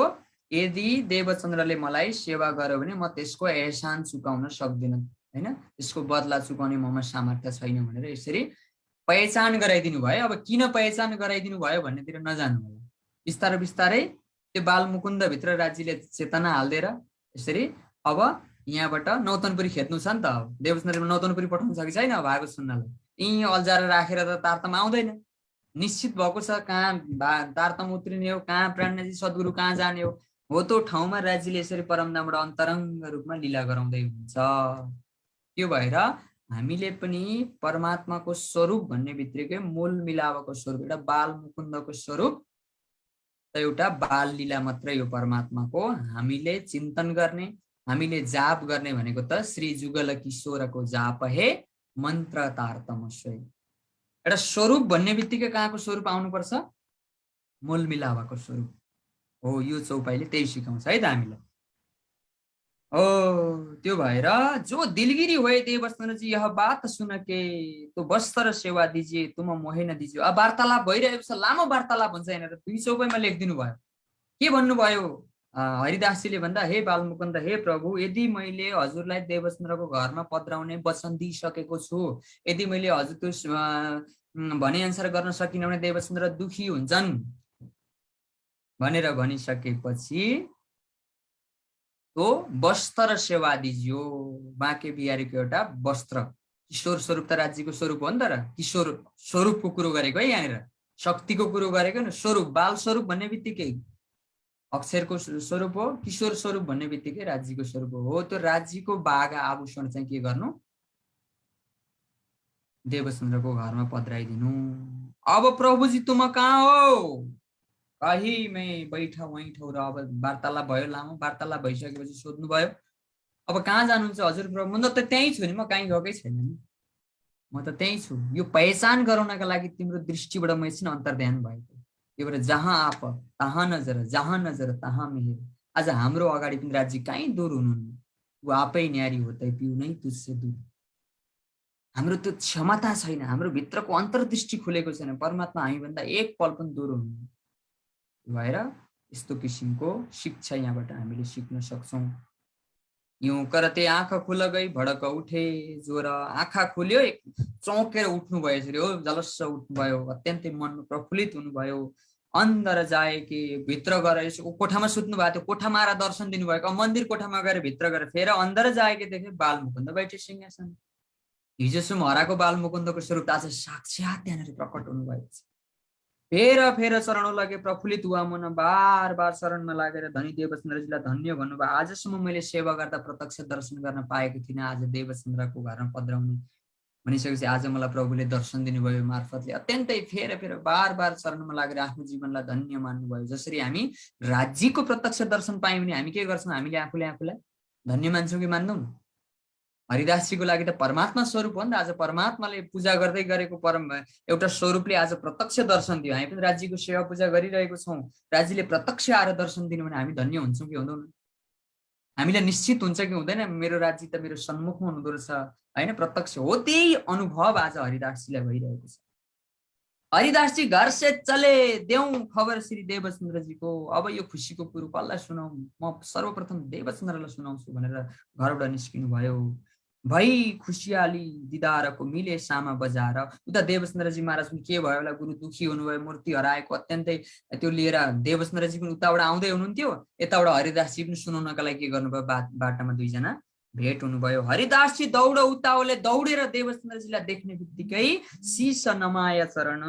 यदि देवचन्द्रले मलाई सेवा गर्यो भने म त्यसको एहसान चुकाउन सक्दिनँ होइन, त्यसको बदला चुकाउने ममा सामर्थ्य छैन भनेर यसरी पहिचान गराइदिनु भयो। अब किन पहिचान गराइदिनु भयो भन्नेतिर नजानु होला, बिस्तारै बिस्तारै त्यो बालमुकुन्दभित्र राज्यले चेतना हालिदिएर यसरी अब यहाँबाट नौतनपुरी खेद्नु छ नि त। अब देवचन्द्रमा नौतनपुरी पठाउनु छ कि छैन भएको सुन्नलाई, यहीँ अल्झाएर राखेर त तारतम आउँदैन, निश्चित भएको छ कहाँ तारतम उत्रिने हो, कहाँ प्राणजी सद्गुरु कहाँ जाने हो त्यो ठाउँमा राज्यले यसरी परमधामबाट अन्तरङ्ग रूपमा लीला गराउँदै हुन्छ। त्यो भएर हामीले पनि परमात्माको स्वरूप भन्ने बित्तिकै मूल मिलावको स्वरूप, एउटा बालमुकुन्दको स्वरूप त एउटा बाल लीला मात्रै हो परमात्माको। हामीले चिन्तन गर्ने, हामीले जाप गर्ने भनेको त श्री जुगल किशोरको जाप हे मन्त्र तारतम स्वयं। एउटा स्वरूप भन्ने बित्तिकै कहाँको स्वरूप आउनुपर्छ, मूल मिलावको स्वरूप हो। यो चौपाईले त्यही सिकाउँछ है त हामीलाई। ओ त्यो भएर जो दिलगिरी हुए देवस्त्र जी यह बात सुन के तो वस्त्र सेवा दिजिए तुम मोहे न दिजिए। अब वार्तालाप भइरहेको छ, लामो वार्तालाप हुन्छ यहाँनिर, 2 चौपाईमा लेखिदिनु भयो। के भन्नुभयो हरिदासजीले भन्दा, हे बालमुकुन्द, हे प्रभु, यदि मैले हजुरलाई देवचन्द्रको घरमा पध्राउने वचन दिइसकेको छु, यदि मैले हजुरको भने अनुसार गर्न सकिनँ भने देवचन्द्र दुखी हुन्छन् भनेर भनिसकेपछि तो वस्त्र सेवा दिजियो। बाँके बिहारीको एउटा वस्त्र, किशोर स्वरूप त राज्यको स्वरूप हो नि त, र किशोर स्वरूपको कुरो गरेको है यहाँनिर, शक्तिको कुरो गरेको नि। स्वरूप, बाल स्वरूप भन्ने बित्तिकै अक्षरको स्वरूप हो, किशोर स्वरूप भन्ने बित्तिकै राज्यको स्वरूप हो। त्यो राज्यको बागा आभूषण चाहिँ के गर्नु, देवचन्द्रको घरमा पध्राइदिनु। अब प्रभुजी तुम कहाँ हो, कहीँ मैं बैठा वहीँ ठाउँ। र अब वार्तालाप भयो, लामो वार्तालाप भइसकेपछि सोध्नु भयो, अब कहाँ जानुहुन्छ हजुर प्रभु? म त त्यहीँ छु नि, म कहीँ गएकै छैन नि, म त त्यहीँ छु। यो पहिचान गराउनका लागि तिम्रो दृष्टिबाट म एकछिन अन्तर्ध्यान भएको। त्यो भएर जहाँ आप तहाँ नजर, जहाँ नजर तहाँ मेहेर। आज हाम्रो अगाडि पनि राज्य कहीँ दूर हुनुहुन्न, ऊ आफै न्यारी होतै पिउ नै तुझसे दूर। हाम्रो त्यो क्षमता छैन, हाम्रो भित्रको अन्तर्दृष्टि खुलेको छैन, परमात्मा हामीभन्दा एक पल पनि दूर हुनुहुन्न। भएर यस्तो किसिमको शिक्षा यहाँबाट हामीले सिक्न सक्छौँ। यूं करते आँखा खुल गई भडक उठे ज्वरो। आँखा खुल्यो, चौकेर उठ्नुभयो, यसरी हो जलस्स उठ्नुभयो, अत्यन्तै मन प्रफुल्लित हुनुभयो। अन्दर जाए कि भित्र गएर यसो कोठामा सुत्नु भएको थियो, कोठामा आएर दर्शन दिनुभएको। मन्दिर कोठामा गएर भित्र गएर फेरि अन्दर जाए कि देखे बालमुकुन्द बैठे सिंहासन। हिजोसम्म हराएको बालमुकुन्दको स्वरूप आज साक्षात त्यहाँनिर प्रकट हुनुभएको छ। फेर शरण लगे प्रफुल्लित हुआ मन, बार बार शरणमा लागेर धनी देवचन्द्रजीलाई धन्य भन्नुभयो। आजसम्म मैले सेवा गर्दा प्रत्यक्ष दर्शन गर्न पाएको थिइनँ, आज देवचन्द्रको घरमा पध्राउने भनिसकेपछि आज मलाई प्रभुले दर्शन दिनुभयो मार्फतले। अत्यन्तै फेर बार बार शरणमा लागेर आफ्नो जीवनलाई धन्य मान्नुभयो। जसरी हामी राज्यको प्रत्यक्ष दर्शन पायौँ भने हामी के गर्छौँ, हामीले आफूलाई धन्य मान्छौँ कि मान्दैनौँ? हरिदासजीको लागि त परमात्मा स्वरूप हो नि त। आज परमात्माले पूजा गर्दै गरेको एउटा स्वरूपले आज प्रत्यक्ष दर्शन दियो। हामी पनि राज्यको सेवा पूजा गरिरहेको छौँ, राज्यले प्रत्यक्ष आएर दर्शन दिनु भने हामी धन्य हुन्छौँ कि हुँदैनौँ? हामीलाई निश्चित हुन्छ कि हुँदैन, मेरो राज्य त मेरो सन्मुखमा हुँदो रहेछ होइन, प्रत्यक्ष हो। त्यही अनुभव आज हरिदासजीलाई भइरहेको छ। हरिदासजी घर से चले, देऊ खबर श्री देवचन्द्रजीको। अब यो खुसीको कुरो कसलाई सुनाऊ, म सर्वप्रथम देवचन्द्रलाई सुनाउँछु भनेर घरबाट निस्किनु भयो। भई खुसियाली दिदारको मिले सामा बजाएर। उता देवचन्द्रजी महाराज पनि के भयो होला, गुरु दुखी हुनुभयो, मूर्ति हराएको अत्यन्तै त्यो लिएर देवचन्द्रजी पनि उताबाट आउँदै हुनुहुन्थ्यो, यताबाट हरिदासजी पनि सुनाउनका लागि के गर्नुभयो, बाटामा दुईजना भेट हुनुभयो। हरिदासजी उतावले दौडेर देवचन्द्रजीलाई देख्ने बित्तिकै शीश नमाया चरण,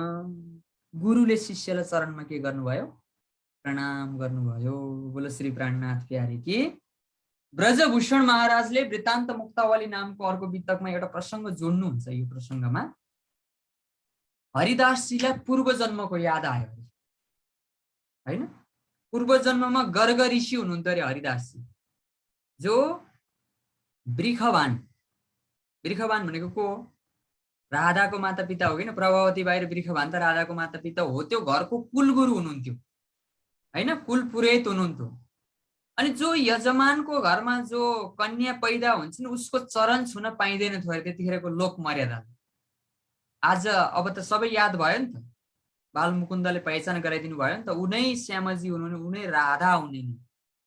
गुरुले शिष्यलाई चरणमा के गर्नुभयो, प्रणाम गर्नुभयो। बोलो श्री प्राणनाथ प्यारे की। ब्रजभूषण महाराजले वृत्तान्त मुक्तावली नामको अर्को वितकमा एउटा प्रसङ्ग जोड्नुहुन्छ। यो प्रसङ्गमा हरिदासजीलाई पूर्व जन्मको याद आयो होइन। पूर्व जन्ममा गर्ग ऋषि हुनुहुन्थ्यो अरे हरिदासजी, जो वृखवान भनेको को हो? राधाको माता पिता हो कि प्रभावती बाहिर वृखवान त राधाको माता पिता हो। त्यो घरको कुलगुरु हुनुहुन्थ्यो होइन, कुल पुरोहित हुनुहुन्थ्यो। अनि जो यजमानको घरमा जो कन्या पैदा हुन्छ नि, उसको चरण छुन पाइँदैन थियो त्यतिखेरको लोक मर्यादा। आज अब त सबै याद भयो नि त, बालमुकुन्दले पहिचान गराइदिनु भयो नि त। उनै श्यामजी हुनुहुने, उनै राधा हुने नि।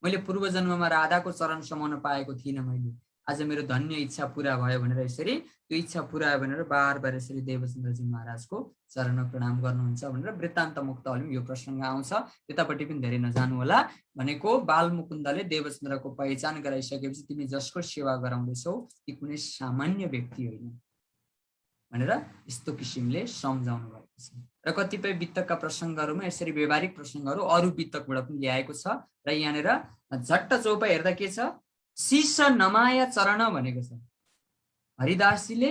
मैले पूर्व जन्ममा राधाको चरण समाउन पाएको थिइनँ, मैले आज मेरो धन्य इच्छा पुरा भयो भनेर यसरी त्यो इच्छा पुरा भयो भनेर बार बार यसरी देवचन्द्रजी महाराजको चरणमा प्रणाम गर्नुहुन्छ भनेर वृत्तान्त मुक्तावलीमा यो प्रसङ्ग आउँछ। त्यतापट्टि पनि धेरै नजानु होला। भनेको बालमुकुन्दले देवचन्द्रको पहिचान गराइसकेपछि तिमी जसको सेवा गराउँदैछौ ती कुनै सामान्य व्यक्ति होइन भनेर यस्तो किसिमले सम्झाउनु भएको छ। र कतिपय वितकका प्रसङ्गहरूमा यसरी व्यवहारिक प्रसङ्गहरू अरू वितकबाट पनि ल्याएको छ। र यहाँनिर झट्ट चौपा हेर्दा के छ, शीश नमाया चरण भनेको छ। हरिदासजीले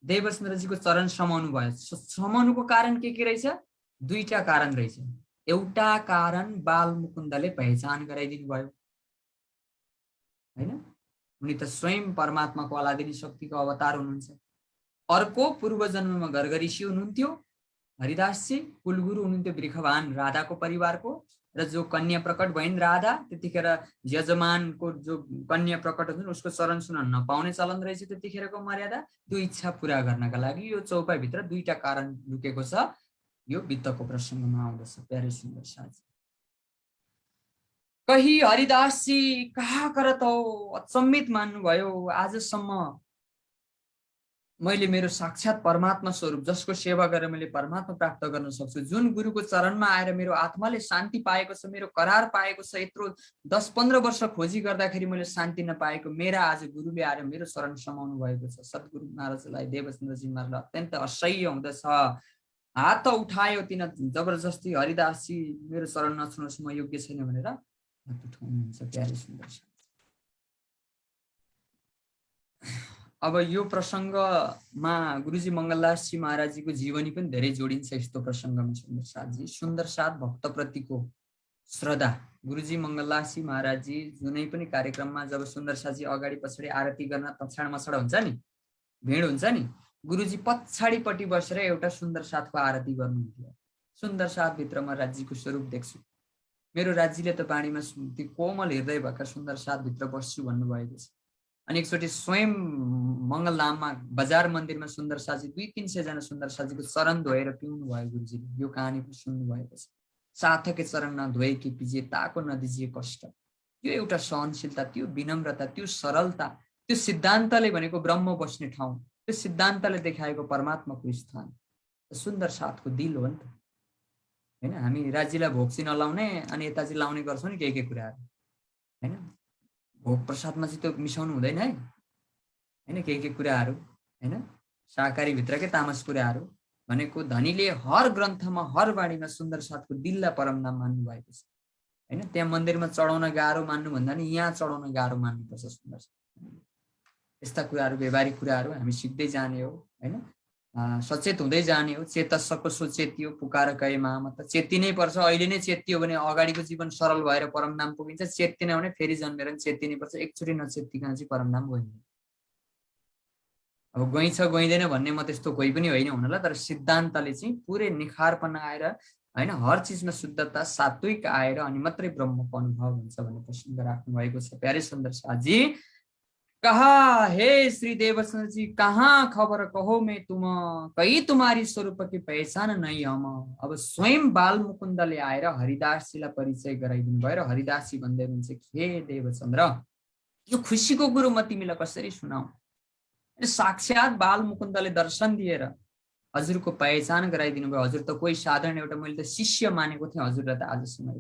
देवचन्द्रजीको चरण समाउनु भयो। समाउनुको कारण के रहेछ? दुईटा कारण रहेछ। एउटा कारण बालमुकुन्दले पहिचान गराइदिनु भयो होइन, उनी त स्वयं परमात्माको अलादिनी शक्तिको अवतार हुनुहुन्छ। अर्को पूर्व जन्ममा गर्ग ऋषि हुनुहुन्थ्यो हरिदासजी, कुलगुरु हुनुहुन्थ्यो वृखवान राधाको परिवारको, र जो कन्या प्रकट भइन् राधा, त्यतिखेर यजमानको जो कन्या प्रकट हुन्छ उसको चरण सुन्न नपाउने चलन रहेछ त्यतिखेरको मर्यादा। त्यो इच्छा पूरा गर्नका लागि यो चौपाईभित्र दुईटा कारण लुकेको छ। यो वित्तको प्रसङ्गमा आउँदछ। प्यारे सुन्दर साथी, कही हरिदास जी कहाँ करत हो, अचम्मित मान्नुभयो। आजसम्म मैले मेरो साक्षात परमात्मा स्वरूप जसको सेवा गरेर मैले परमात्मा प्राप्त गर्न सक्छु, जुन गुरुको चरणमा आएर मेरो आत्माले शान्ति पाएको छ, मेरो करार पाएको छ, यत्रो 10-15 वर्ष खोजी गर्दाखेरि मैले शान्ति नपाएको मेरा आज गुरुले आएर मेरो शरण समाउनु भएको छ। सद्गुरु महाराजलाई, देवचन्द्रजी महाराजलाई अत्यन्त असह्य हुँदछ। हात त उठायो तिन जबरजस्ती, हरिदासजी मेरो शरण नछुनुहोस्, म योग्य छैन भनेर हात उठाउनुहुन्छ। प्यारे सुन्दर। अब यो प्रसङ्गमा गुरुजी मङ्गलदासजी महाराजजीको जीवनी पनि धेरै जोडिन्छ यस्तो प्रसङ्गमा। सुन्दर साथजी, सुन्दर साथ भक्तप्रतिको श्रद्धा। गुरुजी मङ्गलदासजी महाराजजी जुनै पनि कार्यक्रममा जब सुन्दर साथजी अगाडि पछाडि आरती गर्न तछाड मछाड हुन्छ नि, भिड हुन्छ नि, गुरुजी पछाडिपट्टि बसेर एउटा सुन्दर साथको आरती गर्नुहुन्थ्यो। सुन्दर साथभित्र म राज्यको स्वरूप देख्छु। मेरो राज्यले त बाणीमा त्यो कोमल हृदय भएका सुन्दर साथभित्र बस्छु भन्नुभएको छ। अनि एकचोटि स्वयं मङ्गलधाममा बजार मन्दिरमा सुन्दर साथजी 200-300 जना सुन्दर साथजीको चरण धोएर पिउनु भयो गुरुजीले। यो कहानी पनि सुन्नु भएको छ। साथकै चरण नधोए कि पिजिए ताको नदिजिए कष्ट। त्यो एउटा सहनशीलता, त्यो विनम्रता, त्यो सरलता, त्यो सिद्धान्तले भनेको ब्रह्म बस्ने ठाउँ, त्यो सिद्धान्तले देखाएको परमात्माको स्थान सुन्दर साथको दिल हो नि त, हैन? हामी राज्यलाई भोक्सी नलाउने अनि यता चाहिँ लाउने गर्छौँ नि के कुराहरू, हैन? भोग प्रसादमा चाहिँ त्यो मिसाउनु हुँदैन है, हैन? के कुराहरू, हैन? शाकाहारी भित्रकै तामस कुराहरू भनेको धनीले हर ग्रन्थमा हर बाणीमा सुन्दर साथको दिललाई परम नाम मान्नु भएको छ, हैन? त्यहाँ मन्दिरमा चढाउन गाह्रो मान्नु भन्दा नि यहाँ चढाउन गाह्रो मान्नुपर्छ सुन्दर साथ। यस्ता कुराहरू, व्यवहारिक कुराहरू हामी सिक्दै जाने हो, हैन? सचेत हुँदै जाने हो। चेतसको सोचेतियो पुकार कहे महामत, चेतिनै पर्छ। अहिले नै चेतियो भने अगाडिको जीवन सरल भएर परम नाम पुगिन्छ, चेतिन भने फेरि जन्मेर चेतिनै पर्छ। एकचोटि नचेतिकन चाहिँ परम नाम गइन्छ। अब गइन्छ गइँदैन भन्ने म त्यस्तो कोही पनि होइन हुनला, तर सिद्धान्तले चाहिँ पुरै निखारपन आएर, हैन, हर चिजमा शुद्धता सात्विक आएर अनि मात्रै ब्रह्मको अनुभव हुन्छ भन्ने प्रसङ्ग राख्नु भएको छ। प्यारे सुन्दर साथजी, कहा हे श्री देवचंद्र जी, कहाँ खबर कहो मैं तुम, कहीं तुम्हारी स्वरूप की पहचान नहीं हम। अब स्वयं बाल मुकुन्दले आएर हरिदासजीलाई परिचय गराइदिनु भयो र हरिदासजी भन्दै हुनुहुन्छ, हे देवचन्द्र, यो खुसीको कुरो म तिमीलाई कसरी सुनाऊ। साक्षात बाल मुकुन्दले दर्शन दिएर हजुरको पहिचान गराइदिनु भयो। हजुर त कोही साधारण एउटा, मैले त शिष्य मानेको थिएँ हजुरलाई त आजसम्म।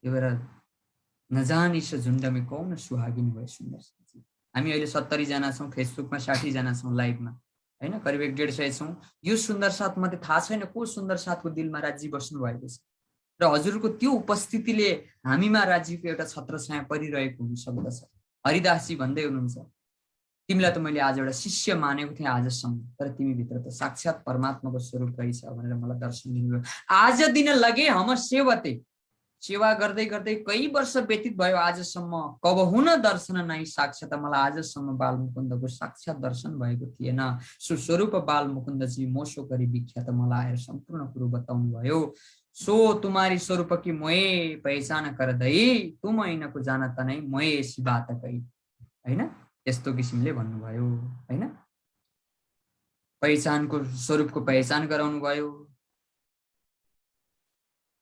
त्यो भएर नजानी से झुण्ड में कौन सुहागिनी भयो। सुन्दर साथी, हामी अहिले 70 जना छौँ, फेसबुकमा 60 जना छौँ लाइभमा, हैन? करिब 150 छौँ। यो सुन्दर साथ मध्ये थाहा छैन को सुन्दर साथको दिलमा राज्य बस्नु भएको छ र हजुरको त्यो उपस्थितिले हामीमा राज्यको एउटा छत्रछाया परिरहेको हुन सक्दछ। हरिदासजी भन्दै हुनुहुन्छ, तिमीलाई त मैले आज एउटा शिष्य मानेको थिएँ आजसम्म, तर तिमी भित्र त साक्षात परमात्माको स्वरूप रहेछ भनेर मलाई दर्शन दिनुभयो। आज दिन लगे हम सेवते, सेवा गर्दै गर्दै कई वर्ष व्यतीत भयो आजसम्म, कबहुँ न दर्शन नै साक्षात। मलाई आजसम्म बाल मुकुन्दको साक्षात दर्शन भएको थिएन। सुस्वरूप बाल मुकुन्दजी मोसो गरी विख्यात, मलाई आएर सम्पूर्ण कुरो बताउनु भयो। सो तुम्हारी स्वरूप की मोए पहिचान करदै, तुम ऐनको जानत नै मोए सी बात कही, हैन? यस्तो किसिमले भन्नुभयो, हैन? पहिचानको स्वरूपको पहिचान गराउनु भयो।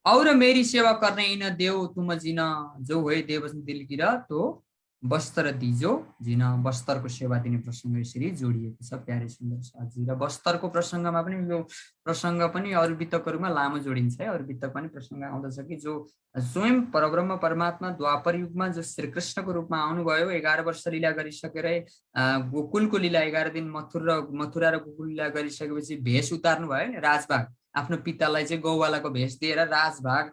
और मेरी सेवा करने इन देव तुम जिन, जो होए देवचन्द्र दिल की र तो बस्तर दिजो जिन। बस्तरको सेवा दिने प्रसङ्ग यसरी जोडिएको छ। प्यारे सुन्दर साथजी, र बस्तरको प्रसङ्गमा पनि यो प्रसङ्ग पनि अरू वितकहरूमा लामो जोडिन्छ है। अरू वितक पनि प्रसङ्ग आउँदछ कि जो स्वयं परब्रह्म परमात्मा द्वापर युगमा जो श्रीकृष्णको रूपमा आउनुभयो, 11 वर्ष लीला गरिसकेर गोकुलको लीला 11 दिन मथुरा र गोकुल लीला गरिसकेपछि भेष उतार्नु भयो नि राजभाग। आफ्नो पितालाई चाहिँ गौवालाको भेष दिएर राजभाग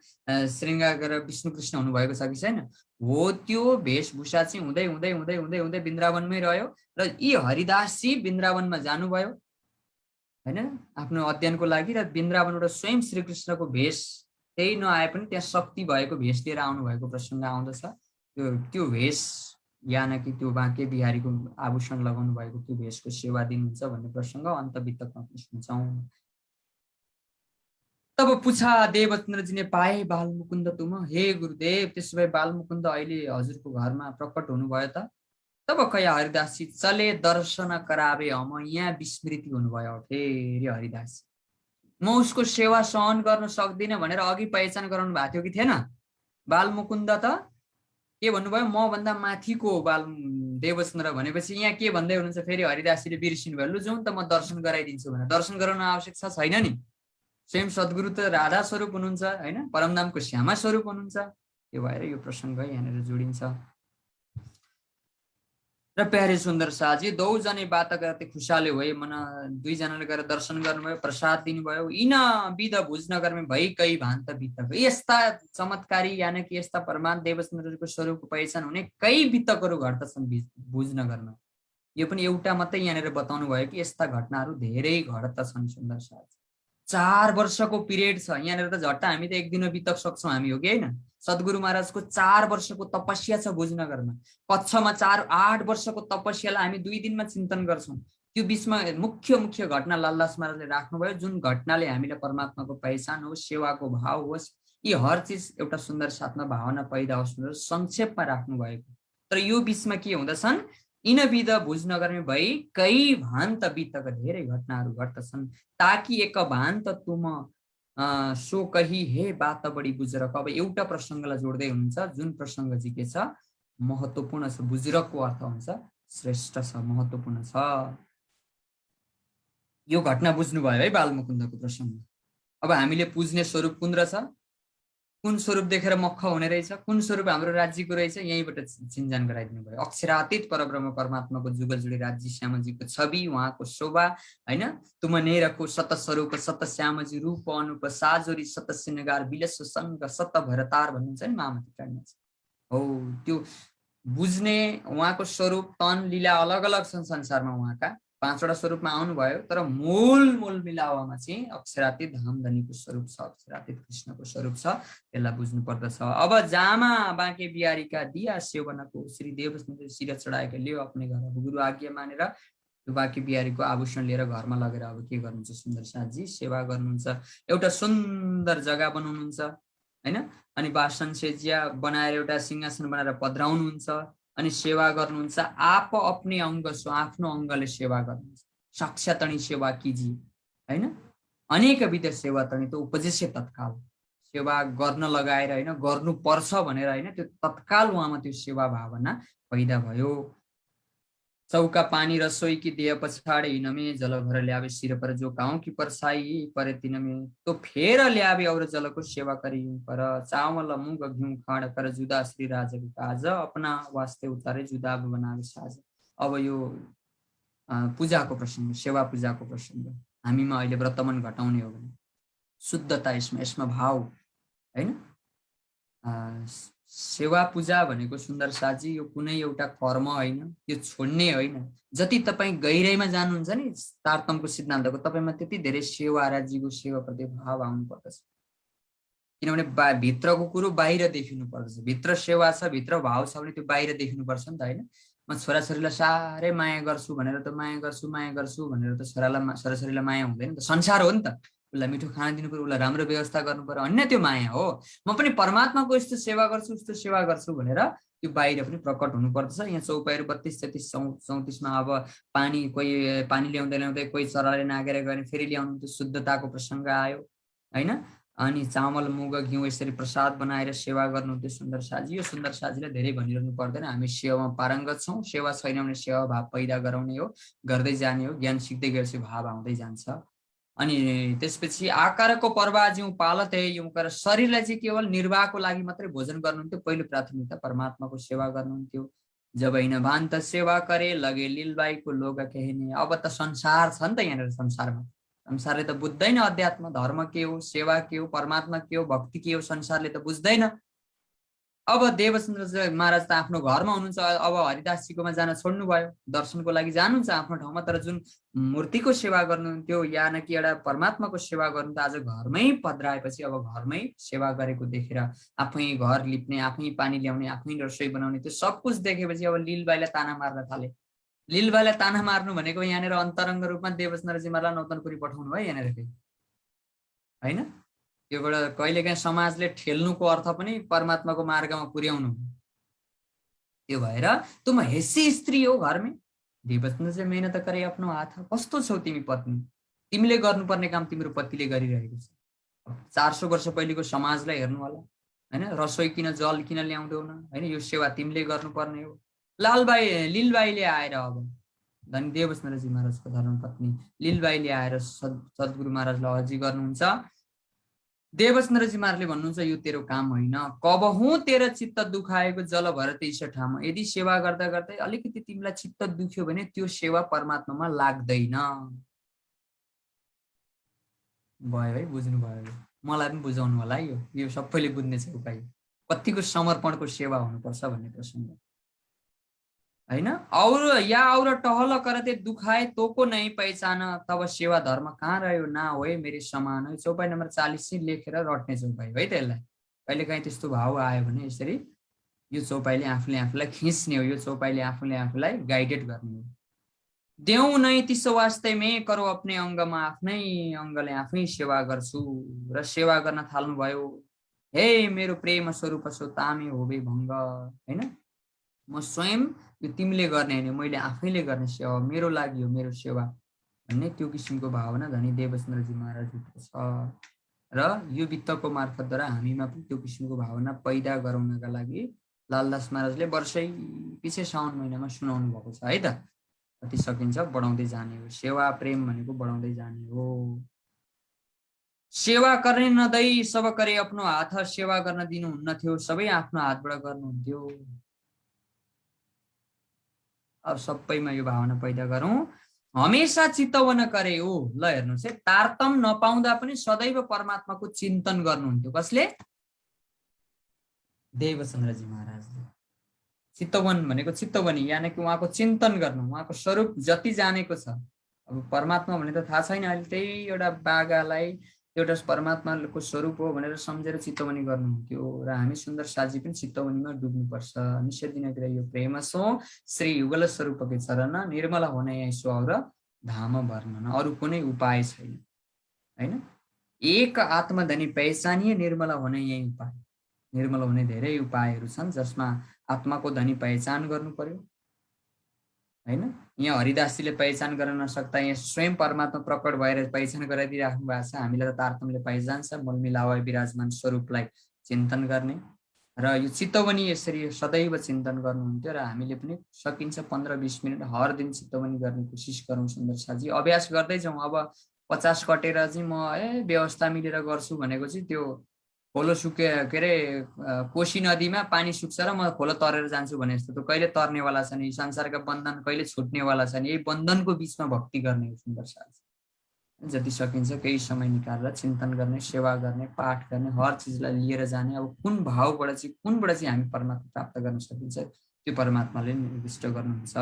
श्रृङ्गार गरेर विष्णु कृष्ण हुनुभएको छ कि छैन? हो, त्यो वेशभूषा चाहिँ हुँदै हुँदै हुँदै हुँदै हुँदै वृन्दावनमै रह्यो र यी हरिदासजी वृन्दावनमा जानुभयो, हैन, आफ्नो अध्ययनको लागि। र वृन्दावनबाट स्वयं श्रीकृष्णको भेष त्यही नआए पनि त्यहाँ शक्ति भएको भेष लिएर आउनुभएको प्रसङ्ग आउँदछ। त्यो भेष यानि कि त्यो बाँके बिहारीको आभूषण लगाउनु भएको त्यो भेषको सेवा दिनुहुन्छ भन्ने प्रसङ्ग अन्त वितकमा पनि सुन्छौँ। तब पूछा देवचन्द्र जी ने पाए बालमुकुन्द तुम। हे गुरुदेव, त्यसो भए बालमुकुन्द अहिले हजुरको घरमा प्रकट हुनुभयो त? तब कया हरिदास जी चले दर्शन करावे हम। यहाँ विस्मृति हुनुभयो फेरि हरिदास जी। म उसको सेवा सहन गर्न सक्दिनँ भनेर अघि पहिचान गराउनु भएको थियो कि थिएन? बालमुकुन्द त के भन्नुभयो? म भन्दा माथिको बाल देवचन्द्र भनेपछि यहाँ के भन्दै हुनुहुन्छ फेरि हरिदासजीले बिर्सिनु भयो। लु जाउँ त, म दर्शन गराइदिन्छु भनेर। दर्शन गराउन आवश्यक छ छैन नि? स्वयं सद्गुरु त राधा स्वरूप हुनुहुन्छ होइन, परमधामको श्यामा स्वरूप हुनुहुन्छ। त्यो भएर यो प्रसङ्ग यहाँनिर जोडिन्छ। र प्यारे सुन्दर शाहजी दौजने बात गर्दै खुसाले भए मन। दुईजनाले गएर दर्शन गर्नुभयो, प्रसाद दिनुभयो। यिन विध भुज नगरमे भई कही भान्त वित्तक। यस्ता चमत्कारी यानि कि यस्ता परमात्मा देवचन्द्रको स्वरूपको पहिचान हुने कई वित्तकहरू घट्दछन् भुज नगरमा। यो पनि एउटा मात्रै यहाँनिर बताउनु भयो कि यस्ता घटनाहरू धेरै घट्दछन्। सुन्दर शाहजी 4 वर्षको पिरियड छ यहाँनिर त। झट्ट हामी त एक दिन बितक सक्छौँ हामी, हो कि होइन? सद्गुरु महाराजको 4 वर्षको तपस्या छ भुजनगरमा। कच्छमा 8 वर्षको तपस्यालाई हामी 2 दिनमा चिन्तन गर्छौँ। त्यो बिचमा मुख्य मुख्य घटना लालदास महाराजले राख्नुभयो, जुन घटनाले हामीलाई परमात्माको पहिचान होस्, सेवाको भाव होस्, यी हर चिज एउटा सुन्दर साथमा भावना पैदा होस् भनेर संक्षेपमा राख्नु भएको। तर यो बिचमा के हुँदछन्? यिन विध भुज नगरमे भई कई भान्त वित्तक, धेरै घटनाहरू घट्दछन्। ताकि एक भान्त तुम सो कही हे बात बढी बुझरक। अब एउटा प्रसङ्गलाई जोड्दै हुनुहुन्छ, जुन प्रसङ्ग चाहिँ के छ? महत्त्वपूर्ण छ। बुझरकको अर्थ हुन्छ श्रेष्ठ छ, महत्त्वपूर्ण छ। यो घटना बुझ्नुभयो है बालमुकुन्दको प्रसङ्ग। अब हामीले पुज्ने स्वरूप कुन रहेछ? कुन स्वरूप देखेर मक्ख हुने रहेछ? कुन स्वरूप हाम्रो राज्यको रहेछ? यहीँबाट चिन्जान गराइदिनु भयो। अक्षरातीत परब्रह्म परमात्माको जुगजुडी राज्य श्यामजीको छवि, उहाँको शोभा होइन। तुम नेरको सत स्वरूप सत श्यामजी रूप अनुप साजोरी सत सिनगार विलस सङ्ग सत भरतार भन्नुहुन्छ नि मामती प्राणमा हो। त्यो बुझ्ने उहाँको स्वरूप तन लीला अलग अलग छन् संसारमा। उहाँका 5वटा स्वरूपमा आउनुभयो, तर मूल मिलावामा चाहिँ अक्षरातीत धामधनीको स्वरूप छ, अक्षरातीत कृष्णको स्वरूप छ। त्यसलाई बुझ्नु पर्दछ। अब जामा बाँके बिहारीका दिया सेवनको श्री देवचन्द्र शिर चढाएका लियो अपने घर। अब गुरु आज्ञा मानेर बाँके बिहारीको आभूषण लिएर घरमा लगेर अब के गर्नुहुन्छ? सुन्दर साथजी सेवा गर्नुहुन्छ। एउटा सुन्दर जग्गा बनाउनुहुन्छ होइन। अनि बासन सेजिया बनाएर एउटा सिंहासन बनाएर पधराउनुहुन्छ। अनि सेवा गर्नुहुन्छ। आप अपने अङ्ग सो, आफ्नो अङ्गले सेवा गर्नुहुन्छ। साक्षातणी सेवा किजी होइन। अनेक विध सेवा तनी त उपजेस्य तत्काल। सेवा गर्न लगाएर होइन, गर्नुपर्छ भनेर होइन, त्यो तत्काल उहाँमा त्यो सेवा भावना पैदा भयो। चौका पानी रसोई की देह पछाडे हिनमे जल भर ल्यावे सिर पर जो गाउँ की परसाई परे तिनमे तो फेर ल्यावे और जलको सेवा करी पर चावल मुग घिउ खाड कर जुदा श्री राजको काज अपना वास्ते उतारे जुदा बनावे साज। अब यो पूजाको प्रसङ्ग, सेवा पूजाको प्रसङ्ग। हामीमा अहिले व्रतमन घटाउने हो भने शुद्धता यसमा भाव होइन। सेवा पूजा भनेको सुन्दर साथी यो कुनै एउटा कर्म होइन, यो छोड्ने होइन। जति तपाईँ गहिराइमा जानुहुन्छ नि तारतम्यको सिद्धान्तको, तपाईँमा त्यति धेरै सेवा राज्यको सेवाप्रति भाव आउनु पर्दछ। किनभने भित्रको कुरो बाहिर देखिनु पर्दछ। भित्र सेवा छ, भित्र भाव छ भने त्यो बाहिर देखिनुपर्छ नि त होइन। म छोराछोरीलाई साह्रै माया गर्छु भनेर त माया गर्छु भनेर त छोराछोरीलाई माया हुँदैन नि त। संसार हो नि त। उसलाई मिठो खाना दिनु पर्यो, उसलाई राम्रो व्यवस्था गर्नु पर्यो, अन्य त्यो माया हो। म पनि परमात्माको यस्तो सेवा गर्छु उस्तो सेवा गर्छु भनेर त्यो बाहिर पनि प्रकट हुनुपर्दछ। यहाँ चौपाइहरू 32, 33, 34मा अब कोही पानी ल्याउँदै कोही चराले नागेर गयो भने फेरि ल्याउनु, त्यो शुद्धताको प्रसङ्ग आयो होइन। अनि चामल मुग घिउ यसरी प्रसाद बनाएर सेवा गर्नु, त्यो सुन्दर साजी। यो सुन्दर साजीलाई धेरै भनिरहनु पर्दैन, हामी सेवामा पारङ्गत छौँ। सेवा छैन भने सेवा भाव पैदा गराउने हो, गर्दै जाने हो। ज्ञान सिक्दै गएपछि भाव आउँदै जान्छ। अनि त्यसपछि आकारको पर्वा जिउ पालत है यूं कर शरीरलाई चाहिँ केवल निर्वाहको लागि मात्रै भोजन गर्नुहुन्थ्यो। पहिलो प्राथमिकता परमात्माको सेवा गर्नुहुन्थ्यो। जब हिन भान्त सेवा करे लगे लीलबाईको लोग कहने। अब त संसार छ नि त यहाँनिर। संसारले त बुझ्दैन अध्यात्म धर्म के हो, सेवा के हो, परमात्मा के हो, भक्ति के हो, संसारले त बुझ्दैन। अब देवचन्द्र महाराज त आफ्नो घरमा हुनुहुन्छ। अब हरिदासजीकोमा जान छोड्नु भयो, दर्शनको लागि जानुहुन्छ आफ्नो ठाउँमा। तर जुन मूर्तिको सेवा गर्नुहुन्थ्यो या न कि एउटा परमात्माको सेवा गर्नु त आज घरमै पधराएपछि अब घरमै सेवा गरेको देखेर आफै घर लिप्ने, आफै पानी ल्याउने, आफै रसोई बनाउने, त्यो सब कुछ देखेपछि अब लीलबाईलाई ताना मार्न थाले। लीलबाईलाई ताना मार्नु भनेको यहाँनिर अन्तरङ्ग रूपमा देवचन्द्रजी महाराज नौतनपुरी पठाउनु भयो यहाँनिर होइन। त्योबाट कहिलेकाहीँ समाजले ठेल्नुको अर्थ पनि परमात्माको मार्गमा पुर्याउनु। त्यो भएर तुम हेसी स्त्री हो घरमै, देवचन्द्र चाहिँ मेहनत गरे आफ्नो हात। कस्तो छौ तिमी पत्नी, तिमीले गर्नुपर्ने काम तिम्रो पतिले गरिरहेको छ। 400 वर्ष पहिलेको समाजलाई हेर्नु होला हैन, रसोई किन जल किन ल्याउँदैनौ हैन, यो सेवा तिमीले गर्नुपर्ने हो। लीलबाईले आएर अब धनी देवचन्द्रजी महाराजको धर्मपत्नी लीलबाईले आएर सद्गुरु महाराजलाई अझै गर्नुहुन्छ। देवचन्द्रजी महाराजले भन्नुहुन्छ यो तेरो काम होइन, कबहुँ तेरो चित्त दुखाएको जल भरत ईश ठाम। यदि सेवा गर्दा गर्दै अलिकति तिमीलाई चित्त दुख्यो भने त्यो सेवा परमात्मामा लाग्दैन। भयो है, बुझ्नु भयो? मलाई पनि बुझाउनु होला है, यो सबैले बुझ्ने छ उपाय। कतिको समर्पणको सेवा हुनुपर्छ भन्ने प्रसङ्ग हैन। और टहल करते दुखाए तोको नहीं पहिचान, तब सेवा धर्म कहाँ रह्यो, ना होए मेरे समान। चौपाई नम्बर 40 चाहिँ लेखेर रट्ने चौपाई है। त्यसलाई कहिलेकाहीँ त्यस्तो भाव आयो भने यसरी यो चौपाईले आफूले आफूलाई खिच्ने हो, यो चौपाईले आफूले आफूलाई गाइडेड गर्ने हो। देऊ नै तिसो वास्तैमै करो अपने अङ्गमा, आफ्नै अङ्गले आफै सेवा गर्छु र सेवा गर्न थाल्नुभयो। हे मेरो प्रेम स्वरूप सो तामे होबे भङ्ग हैन, म स्वयं यो तिमीले गर्ने हैन, मैले आफैले गर्ने सेवा, मेरो लागि हो मेरो सेवा भन्ने त्यो किसिमको भावना धनी देवचन्द्रजी महाराजको छ। र यो वित्तको मार्फतद्वारा हामीमा पनि त्यो किसिमको भावना पैदा गराउनका लागि लालदास महाराजले वर्षै पछि साउन महिनामा सुनाउनु भएको छ है त। कति सकिन्छ बढाउँदै जाने हो, सेवा प्रेम भनेको बढाउँदै जाने हो। सेवा गर्ने नदै सब करे आफ्नो हात, सेवा गर्न दिनुहुन्न थियो, सबै आफ्नो हातबाट गर्नुहुन्थ्यो। अब सबैमा यो भावना पैदा गरौँ, हमेसा चित्तवन करे हो। ल हेर्नुहोस् है, तारतम नपाउँदा पनि सदैव परमात्माको चिन्तन गर्नुहुन्थ्यो। कसले? देवचन्द्रजी महाराजले। चित्तवन भनेको चित्तवनी यानि कि उहाँको चिन्तन गर्नु, उहाँको स्वरूप जति जानेको छ। अब परमात्मा भने त थाहा छैन, अहिले त्यही एउटा बागालाई एउटा परमात्माको स्वरूप हो भनेर सम्झेर चित्तवनी गर्नुहुन्थ्यो। र हामी सुन्दर साजी पनि चित्तवनीमा डुब्नुपर्छ। निषेधिन यो प्रेम सो श्री युगल स्वरूपकै चरण, निर्मला हुने यही सो और धाम वर्णन, अरू कुनै उपाय छैन हैन। एक आत्मधनी पहिचानिए निर्मला हुने यही उपाय। निर्मल हुने धेरै उपायहरू छन् जसमा आत्माको धनी पहिचान गर्नु पर्यो हैन। यहाँ हरिदासजीले पहिचान गर्न नसक्दा यहाँ स्वयं परमात्मा प्रकट भएर पहिचान गराइदिइराख्नु भएको छ। हामीलाई त तारतम्यले पहिचान छ, मलमिलावय विराजमान स्वरूपलाई चिन्तन गर्ने। र यो चित्तवनी यसरी सदैव चिन्तन गर्नुहुन्थ्यो र हामीले पनि सकिन्छ 15-20 मिनट हर दिन चित्तवनी गर्ने कोसिस गरौँ सुन्दर साजी। अभ्यास गर्दै जाउँ। अब 50 कटेर चाहिँ म व्यवस्था मिलेर गर्छु भनेको चाहिँ त्यो खोलो सुके के अरे कोशी नदीमा पानी सुक्छ र म खोलो तरेर जान्छु भने जस्तो, त्यो कहिले तर्नेवाला छैन। यो संसारका बन्धन कहिले छुट्नेवाला छैन। यही बन्धनको बिचमा भक्ति गर्ने हो सुन्दर साजी। जति सकिन्छ केही समय निकालेर चिन्तन गर्ने, सेवा गर्ने, पाठ गर्ने, हर चिजलाई लिएर जाने। अब कुन भावबाट चाहिँ कुनबाट चाहिँ हामी परमात्मा प्राप्त गर्न सकिन्छ त्यो परमात्माले निर्दिष्ट गर्नुहुन्छ।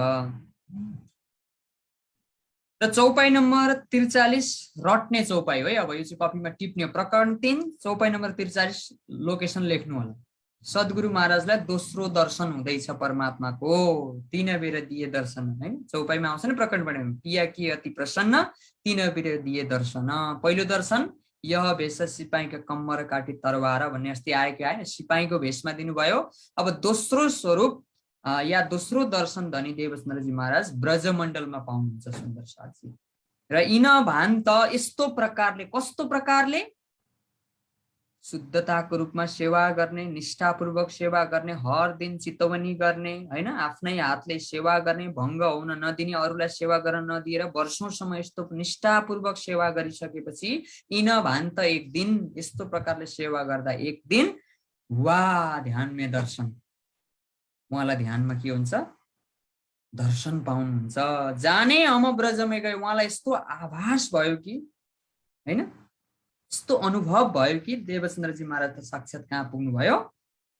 र चौपाई नम्बर 43 रट्ने चौपाई हो है। अब यो चाहिँ कपीमा टिप्ने। प्रकरण 3 चौपाई नम्बर 43 लोकेसन लेख्नु होला। सद्गुरु महाराजलाई दोस्रो दर्शन हुँदैछ परमात्माको, 3 बेर दिए दर्शन हैन। चौपाईमा आउँछ नि प्रकरणबाट, पिया कि अति प्रसन्न 3 बेर दिए दर्शन। पहिलो दर्शन यह भेष सिपाहीका कम्मर काटी तरवार भन्ने अस्ति आएको आएन, सिपाहीको भेषमा दिनुभयो। अब दोस्रो स्वरूप या दोस्रो दर्शन धनी देवचन्द्रजी महाराज ब्रजमण्डलमा पाउनुहुन्छ सुन्दर साथी। र यिन भान त यस्तो प्रकारले, कस्तो प्रकारले? शुद्धताको रूपमा सेवा गर्ने, निष्ठापूर्वक सेवा गर्ने, हर दिन चित्तवनी गर्ने हैन, आफ्नै हातले सेवा गर्ने, भङ्ग हुन नदिने, अरूलाई सेवा गर्न नदिएर वर्षौंसम्म यस्तो निष्ठापूर्वक सेवा गरिसकेपछि यिन भान त एक दिन यस्तो प्रकारले सेवा गर्दा एक दिन वा ध्यान में दर्शन, उहाँलाई ध्यानमा के हुन्छ? दर्शन पाउनुहुन्छ। जाने हम ब्रजमै गए, उहाँलाई यस्तो आभास भयो कि हैन, यस्तो अनुभव भयो कि देवचन्द्रजी महाराज त साक्षात कहाँ पुग्नु भयो?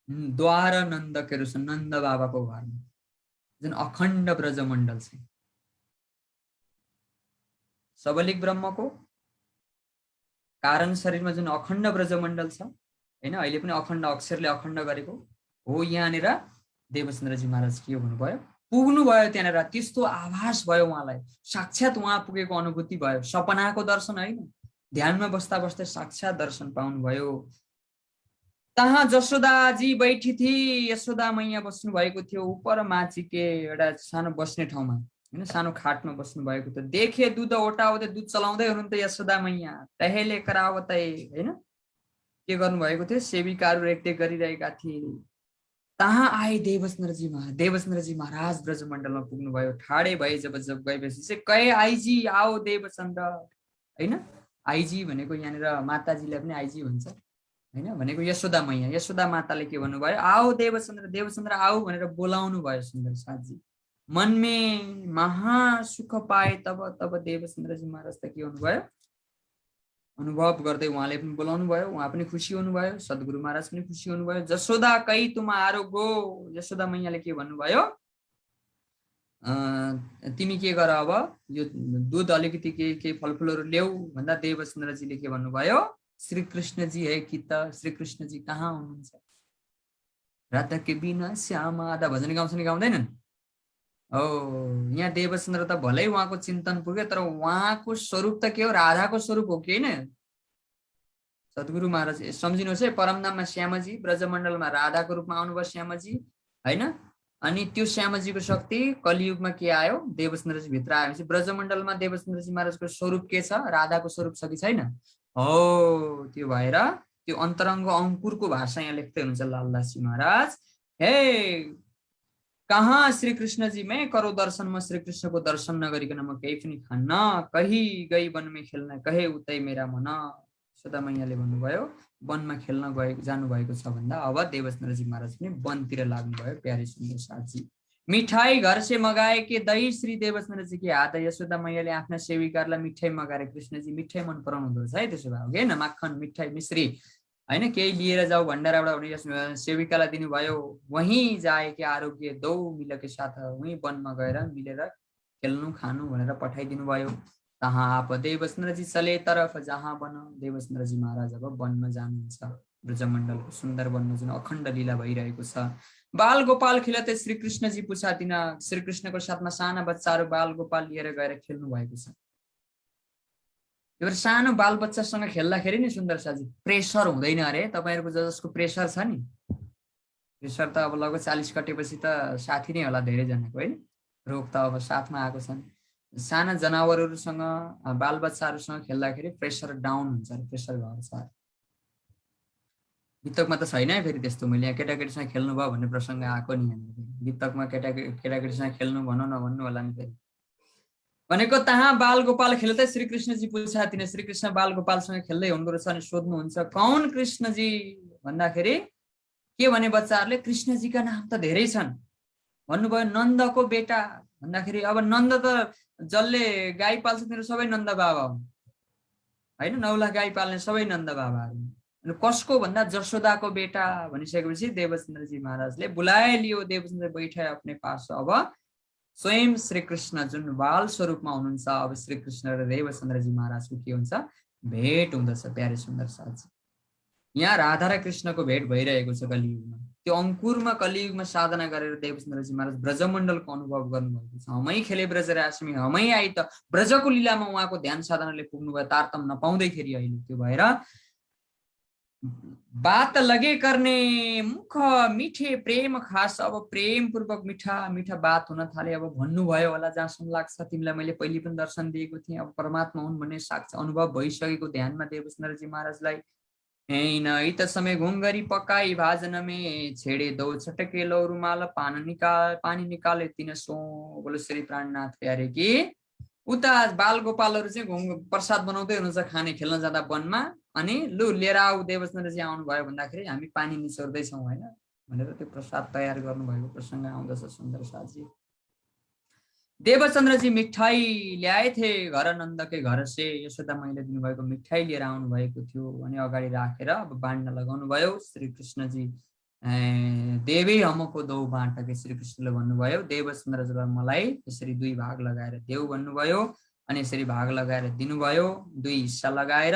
द्वार नन्द के रूप नन्द बाबाको घरमा जुन अखण्ड ब्रजमण्डल छ। सबलिक ब्रह्मको कारण शरीरमा जुन अखण्ड ब्रजमण्डल छ हैन, अहिले पनि अखण्ड अक्षरले अखण्ड गरेको हो, यहाँनिर देवचन्द्रजी महाराज के हुनुभयो? पुग्नु भयो त्यहाँनिर। त्यस्तो आभास भयो उहाँलाई, साक्षात उहाँ पुगेको अनुभूति भयो। सपनाको दर्शन होइन, ध्यानमा बस्दा बस्दै साक्षात दर्शन पाउनुभयो। तहाँ जसोदाजी बैठी थिए, यशोदा मैया बस्नु भएको थियो उपर माचिके एउटा सानो बस्ने ठाउँमा, हैन, सानो खाटमा बस्नु भएको थियो। देखे दुध ओटाउँदै, दुध चलाउँदै हुनुहुन्थ्यो यशोदा मैया। टहेले करावतै, हैन, के गर्नु भएको थियो, सेविकाहरू रेखदेख गरिरहेका थिए। तहाँ आए देवस्नरजी महाराज ब्रजमण्डलमा पुग्नुभयो। ठाडे भए जब गएपछि चाहिँ कहे आइजी आओ देवचन्द्र, हैन, आइजी भनेको यहाँनिर माताजीलाई पनि आइजी भन्छ, हैन, भनेको यशोदा मैया, यशोदा माताले के भन्नुभयो, आओ देवचन्द्र आओ भनेर बोलाउनु भयो सुन्दर साथजी। मनमे महासुख पाए तब देवचन्द्रजी महाराज त के हुनुभयो, अनुभव गर्दै उहाँले पनि बोलाउनु भयो, उहाँ पनि खुसी हुनुभयो, सद्गुरु महाराज पनि खुसी हुनुभयो। जसोदा कही तुम आरोगो, यशोदा मैयाले के भन्नुभयो, तिमी के गर, अब यो दुध अलिकति के फलफुलहरू ल्याऊ भन्दा देवचन्द्रजीले के भन्नुभयो, श्री कृष्णजी है कि त, श्री कृष्णजी कहाँ हुनुहुन्छ, राधा के बिना श्यामा, आधा भजन गाउँछन् गाउँदैनन्। हो, यहाँ देवचन्द्र त भलै उहाँको चिन्तन पुग्यो, तर उहाँको स्वरूप त के हो, राधाको स्वरूप हो कि होइन। सद्गुरु महाराज सम्झिनुहोस् है, परमधाममा श्यामजी, ब्रजमण्डलमा राधाको रूपमा आउनुभयो श्यामजी, होइन। अनि त्यो श्यामजीको शक्ति कलियुगमा के आयो, देवचन्द्रजी भित्र आएपछि ब्रजमण्डलमा देवचन्द्रजी महाराजको स्वरूप के छ, राधाको स्वरूप छ कि छैन। हो, त्यो भएर त्यो अन्तरङ्ग अङ्कुरको भाषा यहाँ लेख्दै हुनुहुन्छ लालदासजी महाराज। हे कहाँ श्री कृष्ण जी मैं करो दर्शन, म श्री कृष्ण को दर्शन नगरिकन म केही पनि खान्न, कही गई वनमै खेल्न कहे उतै मेरा मन। यशोदा मैयाले भन्नुभयो वनमा खेल्न गए जानु भएको छ भन्दा अब देवचन्द्रजी महाराज पनि वनतिर लाग्नुभयो। प्यारे सुन्दर साथी, मिठाई घर से मगाए के दही श्री देवचन्द्रजी के हात। यशोदा मैयाले आफ्ना सेविकाहरूलाई मिठाई मगाएर, कृष्णजी मिठाई मन पराउनु हुँदो रहेछ है, त्यसो भए होइन, माखन मिठाई मिश्री, होइन, केही लिएर जाऊ भण्डाराबाट सेविकालाई दिनुभयो। वहीँ जाए कि आरोग्य दौ मिलके साथ, वहीँ वनमा गएर मिलेर खेल्नु खानु भनेर पठाइदिनु भयो। तहाँ आप देवचन्द्रजी चले तरफ जहाँ वन, देवचन्द्रजी महाराज अब वनमा जानुहुन्छ। ब्रजमण्डलको सुन्दर वनमा जुन अखण्ड लीला भइरहेको छ। बाल गोपाल खेलते श्री कृष्णजी पुछातिन, श्री कृष्णको साथमा साना बच्चाहरू बाल गोपाल लिएर गएर खेल्नु भएको छ। सानो बाल बच्चासँग खेल्दाखेरि नि सुन्दर साथी प्रेसर हुँदैन अरे, तपाईँहरूको जसको प्रेसर छ नि, प्रेसर त अब लगभग 40 कटेपछि त साथी नै होला धेरैजनाको, होइन, रोग त अब साथमा आएको छ। साना जनावरहरूसँग बाल बच्चाहरूसँग खेल्दाखेरि प्रेसर डाउन हुन्छ, प्रेसर घट्छ। वितकमा त छैन है फेरि त्यस्तो, मैले यहाँ केटाकेटीसँग खेल्नु भयो भन्ने प्रसङ्ग आएको नि, वितकमा केटाकेटीसँग खेल्नु भनौँ नभन्नु होला नि फेरि। भनेको तहाँ बाल गोपाल खेल्दै श्री कृष्णजी पुछातिन, श्री कृष्ण बाल गोपालसँग खेल्दै हुनुहुँदो रहेछ अनि सोध्नुहुन्छ कौन कृष्णजी भन्दाखेरि के भने बच्चाहरूले कृष्णजीका नाम त धेरै छन् भन्नुभयो। नन्दको बेटा भन्दाखेरि अब नन्द त जसले गाई पाल्छ तिनीहरू सबै नन्द बाबा हुन्, होइन, 9 लाख गाई पाल्ने सबै नन्द बाबाहरू। अनि कसको भन्दा जसोदाको बेटा भनिसकेपछि देवचन्द्रजी महाराजले बुलाइलियो, देवचन्द्र बैठाए आफ्नै पास। अब स्वयं श्री कृष्ण जुन बाल स्वरूपमा हुनुहुन्छ, अब श्री कृष्ण र देवचन्द्रजी महाराजको के हुन्छ, भेट हुँदछ। प्यारे सुन्दर साथी, यहाँ राधा र कृष्णको भेट भइरहेको छ कलियुगमा। त्यो अङ्कुरमा कलियुगमा साधना गरेर देवचन्द्रजी महाराज ब्रजमण्डलको अनुभव गर्नुभएको छ। हमै खेले ब्रज रासमी, हमै आई त ब्रजको लीलामा उहाँको ध्यान साधनाले पुग्नुभयो तारतम नपाउँदैखेरि अहिले। त्यो भएर बात लगे करने मुख मिठे प्रेम खास, अब प्रेम पूर्वक मिठा मिठा बात हुन थाले। अब भन्नुभयो होला जहाँसम्म लाग्छ, तिमीलाई मैले पहिले पनि दर्शन दिएको थिएँ, अब परमात्मा हुन् भन्ने साक्ष अनुभव भइसकेको ध्यानमा देवचन्द्रजी महाराजलाई। हैन इत समय घुंगरी पकाई भाजन में छेड़े दो छटके लो रुमाल पानी निकाले तीन सो। बोलो श्री प्राणनाथ प्यारे कि उता बाल गोपालहरू चाहिँ प्रसाद बनाउँदै हुनुहुन्छ खाने खेल्न जाँदा वनमा, अनि लु लिएर आऊ देवचन्द्रजी आउनु भयो भन्दाखेरि हामी पानी निचोर्दैछौँ, होइन, भनेर त्यो प्रसाद तयार गर्नुभएको प्रसङ्ग आउँदछ। सुन्दर साथी, देवचन्द्रजी मिठाई ल्याए थे घर नन्दकै घर से, यशोदा मैयाले दिनुभएको मिठाई लिएर आउनु भएको थियो। अनि अगाडि राखेर अब बाँड्न लगाउनु भयो। श्री कृष्णजी देवी हमको दो बाँटके श्री कृष्णले भन्नुभयो, देवचन्द्रजीलाई मलाई यसरी 2 भाग लगाएर देऊ भन्नुभयो। अनि यसरी भाग लगाएर दिनुभयो, 2 हिस्सा लगाएर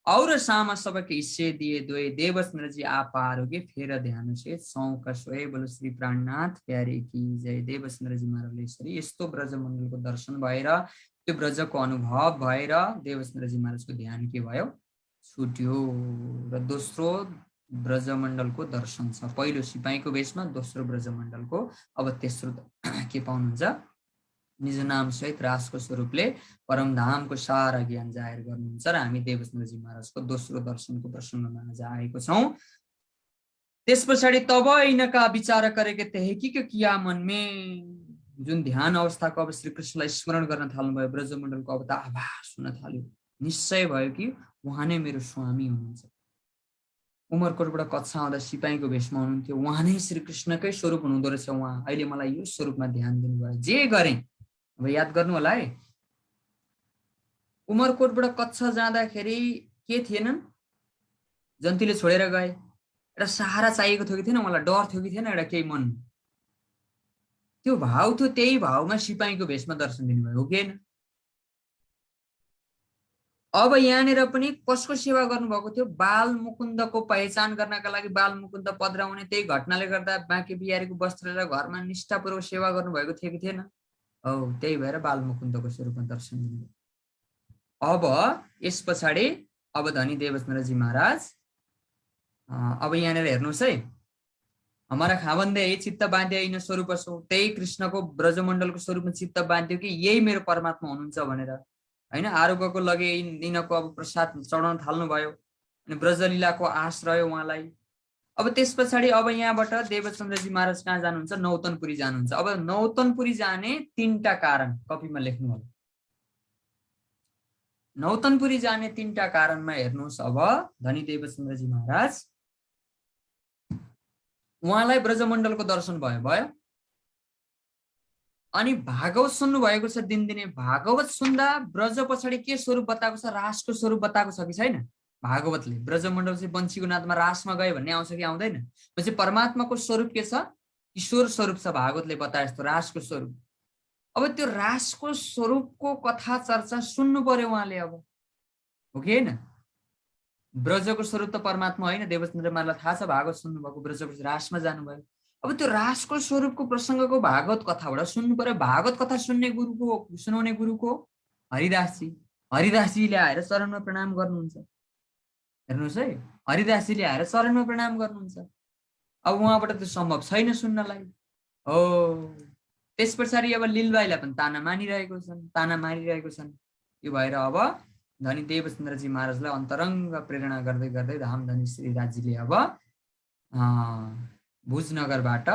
और सामा सबके हिस्से दिए दोए देवस्मर जी आप पारोगे फेर ध्यान से सौका सोए बोलो श्री प्राणनाथ प्यारे की जय। देवस्मर जी महाराजले यसरी यस्तो ब्रजमण्डलको दर्शन भएर त्यो ब्रजको अनुभव भएर देवस्मर जी महाराजको ध्यान के भयो छुट्यो र दोस्रो ब्रजमण्डलको दर्शन छ। पहिलो सिपाहीको भेषमा, दोस्रो ब्रजमण्डलको, अब तेस्रो के पाउनुहुन्छ निज नाम सहित रासको स्वरूपले परमधामको सारा ज्ञान जाहेर गर्नुहुन्छ र हामी देवस्मरजी महाराजको दोस्रो दर्शनको प्रसङ्गमा आज आएको छौँ। त्यस पछाडि तब इनका विचार गरेको त्यही कि किया मनमे जुन ध्यान अवस्थाको अब श्री कृष्णलाई स्मरण गर्न थाल्नुभयो, ब्रजमण्डलको अब त आभास हुन थाल्यो, निश्चय भयो कि उहाँ नै मेरो स्वामी हुनुहुन्छ। उमरकोटबाट कक्षा आउँदा सिपाहीको भेषमा हुनुहुन्थ्यो, उहाँ नै श्री कृष्णकै स्वरूप हुनुहुँदो रहेछ। उहाँ अहिले मलाई यो स्वरूपमा ध्यान दिनुभयो, जे गरेँ अब याद गर्नु होला है। उमरकोटबाट कक्षा जाँदाखेरि के थिएनन्, जन्तीले छोडेर गए, एउटा सहारा चाहिएको थियो कि थिएन, मलाई डर थियो कि थिएन, एउटा केही मन, त्यो भाव थियो। त्यही भावमा सिपाहीको भेषमा दर्शन दिनुभयो, हो कि होइन? अब यहाँनिर पनि कसको सेवा गर्नुभएको थियो? बाल मुकुन्दको पहिचान गर्नका लागि बाल मुकुन्द पध्राउने, त्यही घटनाले गर्दा बाँके बिहारीको वस्त्र लिएर घरमा निष्ठापूर्वक सेवा गर्नुभएको थियो कि थिएन? औ त्यही भएर बाल मुकुन्दको स्वरूपमा दर्शन दिनुभयो। अब यस पछाडि अब धनी देवस्मरजी महाराज अब यहाँनिर हेर्नुहोस् है, हमारा खाबन्दै चित्त बाँध्य इन स्वरूप सो, त्यही कृष्णको ब्रजमण्डलको स्वरूपमा चित्त बाँध्यो कि यही मेरो परमात्मा हुनुहुन्छ भनेर, होइन? आरोग्यको लगे यिनको अब प्रसाद चढाउन थाल्नुभयो अनि ब्रजलीलाको आश रह्यो उहाँलाई। अब त्यस पछाडि अब यहाँबाट देवचन्द्रजी महाराज कहाँ जानुहुन्छ? नौतनपुरी जानुहुन्छ। अब नौतनपुरी जाने 3टा कारण कपीमा लेख्नु होला। नौतनपुरी जाने 3टा कारणमा हेर्नुहोस्, अब धनी देवचन्द्रजी महाराज उहाँलाई ब्रजमण्डलको दर्शन भयो अनि भागवत सुन्नु भएको छ दिनदिनै। भागवत सुन्दा ब्रज पछाडि के स्वरूप बताएको छ? रासको स्वरूप बताएको छ कि छैन? भागवतले ब्रजमण्डल चाहिँ बन्सीको नादमा रासमा गयो भन्ने आउँछ कि आउँदैन? पछि परमात्माको स्वरूप के छ? किशोर स्वरूप छ, भागवतले बताए जस्तो रासको स्वरूप। अब त्यो रासको स्वरूपको कथा चर्चा सुन्नु पर्यो उहाँले, अब हो कि होइन? ब्रजको स्वरूप त परमात्मा होइन, देवचन्द्र महाराजलाई थाहा छ, भागवत सुन्नुभएको, ब्रजको रासमा जानुभयो। अब त्यो रासको स्वरूपको प्रसङ्गको भागवत कथाबाट सुन्नु पर्यो। भागवत कथा सुनाउने गुरुको हरिदासजी, हरिदासजीले आएर चरणमा प्रणाम गर्नुहुन्छ। हेर्नुहोस् है, हरिदासजीले आएर चरणमा प्रणाम गर्नुहुन्छ। अब उहाँबाट त्यो सम्भव छैन सुन्नलाई, हो। त्यस पछाडि अब लिलबाईलाई पनि ताना मारिरहेको छन्। यो भएर अब धनी देवचन्द्रजी महाराजलाई अन्तरङ्ग प्रेरणा गर्दै गर्दै धामधनी श्रीराजजीले अब भुजनगरबाट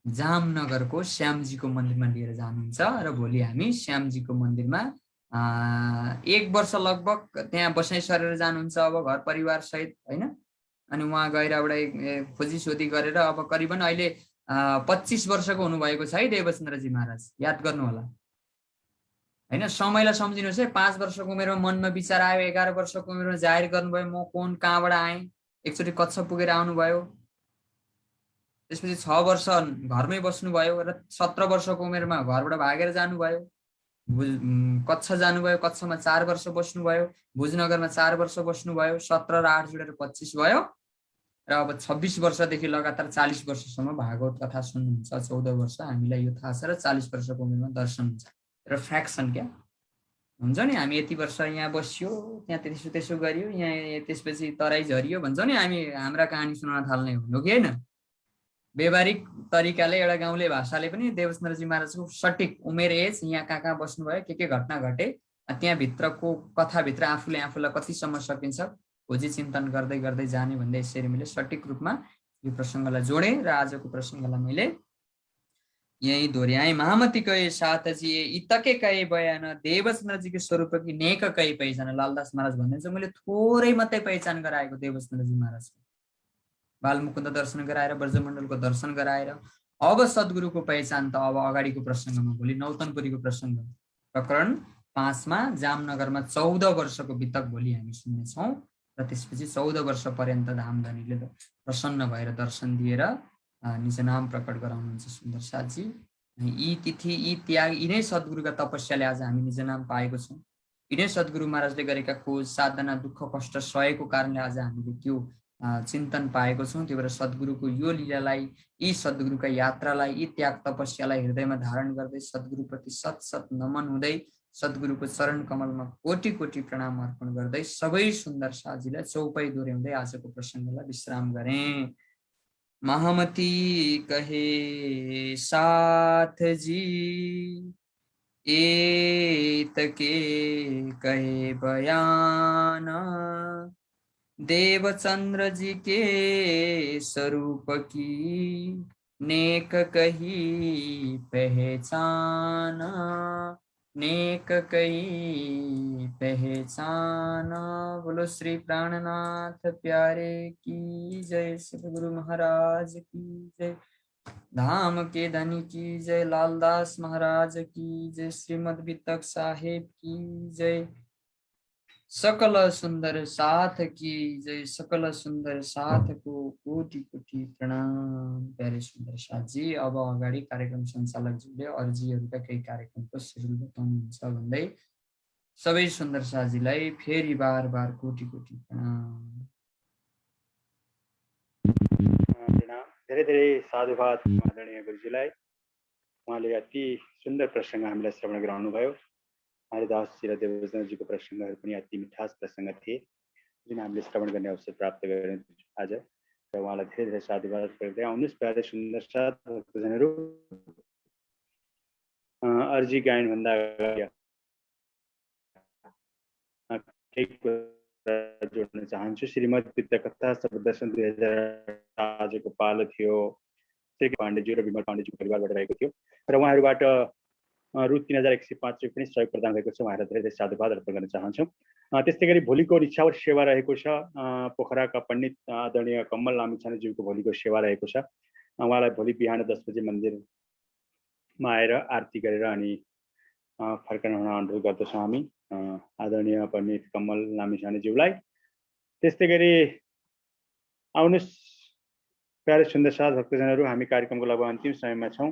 जामनगरको श्यामजीको मन्दिरमा लिएर जानुहुन्छ र भोलि हामी श्यामजीको मन्दिरमा 1 वर्ष लगभग त्यहाँ बसाइ सरेर जानुहुन्छ, अब घर परिवार सहित, होइन? अनि उहाँ गएर एउटा खोजी सोधी गरेर अब करिबन अहिले 25 वर्षको हुनुभएको छ है देवचन्द्रजी महाराज, याद गर्नु होला, होइन? समयलाई सम्झिनुहोस् है। 5 वर्षको उमेरमा मनमा विचार आयो, 11 वर्षको उमेरमा जाहेर गर्नुभयो म कोन कहाँबाट आएँ, एकचोटि कच्छ पुगेर आउनुभयो, त्यसपछि 6 वर्ष घरमै बस्नुभयो र 17 वर्षको उमेरमा घरबाट भागेर जानुभयो, कच्छ जानुभयो, कच्छमा 4 वर्ष बस्नुभयो, भुजनगरमा 4 वर्ष बस्नुभयो, 17 र 8 जोडेर 25 भयो र अब 26 वर्षदेखि लगातार 40 वर्षसम्म भागवत कथा सुन्नुहुन्छ। 14 वर्ष हामीलाई यो थाहा छ र 40 वर्षको उमेरमा दर्शन हुन्छ र फ्र्याक्सन क्या हुन्छ नि, हामी यति वर्ष यहाँ बस्यो, त्यहाँ त्यसो गरियो, यहाँ त्यसपछि तराई झरियो भन्छौँ नि हामी, हाम्रा कहानी सुनाउन थाल्ने हो कि होइन? व्यवहारिक तरिकाले एउटा गाउँले भाषाले पनि देवचन्द्रजी महाराजको सठिक उमेर, एज, यहाँ कहाँ बस्नुभयो, के घटना घटे, त्यहाँभित्रको कथाभित्र आफूलाई कतिसम्म सकिन्छ खोजी चिन्तन गर्दै गर्दै जाने भन्दै यसरी मैले सठिक रूपमा यो प्रसङ्गलाई जोडेँ र आजको प्रसङ्गलाई मैले यही दोहोऱ्याएँ। महामती कहे साथ जी इतके कहे बयान देवचन्द्रजीको स्वरूप कि नेक कही पहिचान। लालदास महाराज भन्ने चाहिँ मैले थोरै मात्रै पहिचान गराएको देवचन्द्रजी महाराजको। बालमुकुन्द दर्शन गराएर, ब्रजमण्डलको दर्शन गराएर, अब सद्गुरुको पहिचान त अब अगाडिको प्रसङ्गमा, भोलि नौतनपुरीको प्रसङ्ग प्रकरण 5 मा जामनगरमा 14 वर्षको बितक भोलि हामी सुन्नेछौँ र त्यसपछि 14 वर्ष पर्यन्त धामधनीले प्रसन्न भएर दर्शन दिएर निज नाम प्रकट गराउनुहुन्छ सुन्दर साथजी। यी तिथि, यी त्याग, यिनै सद्गुरुका तपस्याले आज हामी निज नाम पाएको छौँ। हिँडे सद्गुरु महाराजले गरेका खोज साधना दुःख कष्ट सहेको कारणले आज हामीले त्यो चिन्तन पाएको छौँ। त्यही भएर सद्गुरुको यो लीलालाई, यी सद्गुरुका यात्रालाई, यी त्याग तपस्यालाई हृदयमा धारण गर्दै सद्गुरुप्रति सत सत नमन हुँदै सद्गुरुको चरण कमलमा कोटि कोटि प्रणाम अर्पण गर्दै सबै सुन्दर साथीलाई चौपाई दोहोऱ्याउँदै आजको प्रसङ्गलाई विश्राम गरेँ। महामती कहे साथ जी एतके कहे बयान, देवचंद्र जी के स्वरूप की नेक कही पहचान, नेक कही पहचान। बोलो श्री प्राणनाथ प्यारे की जय, सद्गुरु महाराज की जय, धाम के धनी की जय, लालदास महाराज की जय, श्रीमद वितक साहेब की जय, सकल सुंदर साथ की जय, सकल सुंदर साथ को कोटि कोटि प्रणाम। प्यारे सुन्दर साथजी, अब अगाडि कार्यक्रम सञ्चालकज्यूले अर्जीहरूका केही कार्यक्रमको शेड्युल बताउनुहुन्छ भन्दै सबै सुन्दर साथजीलाई फेरि बार बार कोटि कोटि प्रणाम। धेरै धेरै साधुवाद आदरणीय गुरुजीलाई। उहाँले अति सुन्दर प्रसङ्ग हामीलाई श्रवण गराउनुभयो। हरिदासजी र देवचन्द्रजीको प्रसङ्गहरू पनि अति मिठास प्रसङ्ग थिए जुन हामीले श्रवण गर्ने अवसर प्राप्त गरेँ आज, र उहाँलाई धेरै धेरै साधुवाद गर्दै आउनुहोस् प्यारे सुन्दर साथीहरू। अर्जी गायन भन्दा जोड्न चाहन्छु। श्रीमद विद्या कथा शब्ददर्शन 2008 आजको पालो थियो। श्री पाण्डेज्यू र विमल पाण्डेज्यूको परिवारबाट रहेको थियो र उहाँहरूबाट रु 3105 पनि सहयोग प्रदान भएको छ। उहाँहरूलाई धेरै धेरै साधुवाद अर्पण गर्न चाहन्छौँ। त्यस्तै गरी भोलिको निछावर सेवा रहेको छ। पोखराका पण्डित आदरणीय कमल लामिछानेज्यूको भोलिको सेवा रहेको छ। उहाँलाई भोलि बिहान 10 बजे मन्दिरमा आएर आरती गरेर अनि फर्कन हुन अनुरोध गर्दछौँ हामी आदरणीय पण्डित कमल लामिछानेज्यूलाई। त्यस्तै गरी आउनुहोस् प्यारे सुन्दर साथ भक्तजनहरू, हामी कार्यक्रमको लगभग अन्तिम समयमा छौँ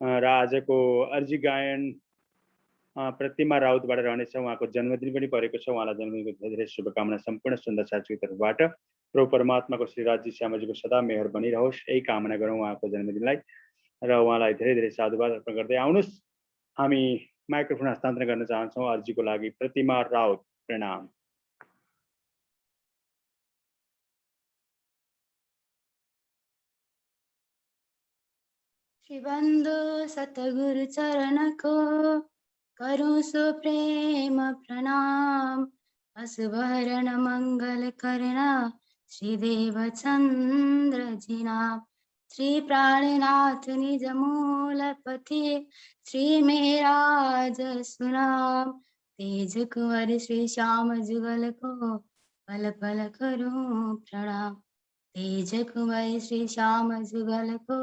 र आजको अर्जी गायन प्रतिमा राउतबाट रहनेछ। उहाँको जन्मदिन पनि परेको छ। उहाँलाई जन्मदिनको धेरै धेरै शुभकामना सम्पूर्ण सुन्दर साथीको तर्फबाट। प्रभु परमात्माको श्रीराजी श्यामजीको सदा मेहर बनिरहोस्, यही कामना गरौँ उहाँको जन्मदिनलाई र उहाँलाई धेरै धेरै साधुवाद अर्पण गर्दै आउनुहोस्। हामी माइक्रोफोन हस्तान्तरण गर्न चाहन्छौँ अर्जीको लागि प्रतिमा राउत। प्रणाम। श्री बंधु सतगुरु चरण को करूं सो प्रेम प्रणाम, असुभरण मंगल करना श्री देवचंद्र जी नाम। श्री प्राणनाथ निज मूल पति श्री मेराज सुनाम, तेज कुंवर श्री श्याम जुगल को पल पल करूं प्रणाम, तेज कुंवर श्री श्याम जुगल को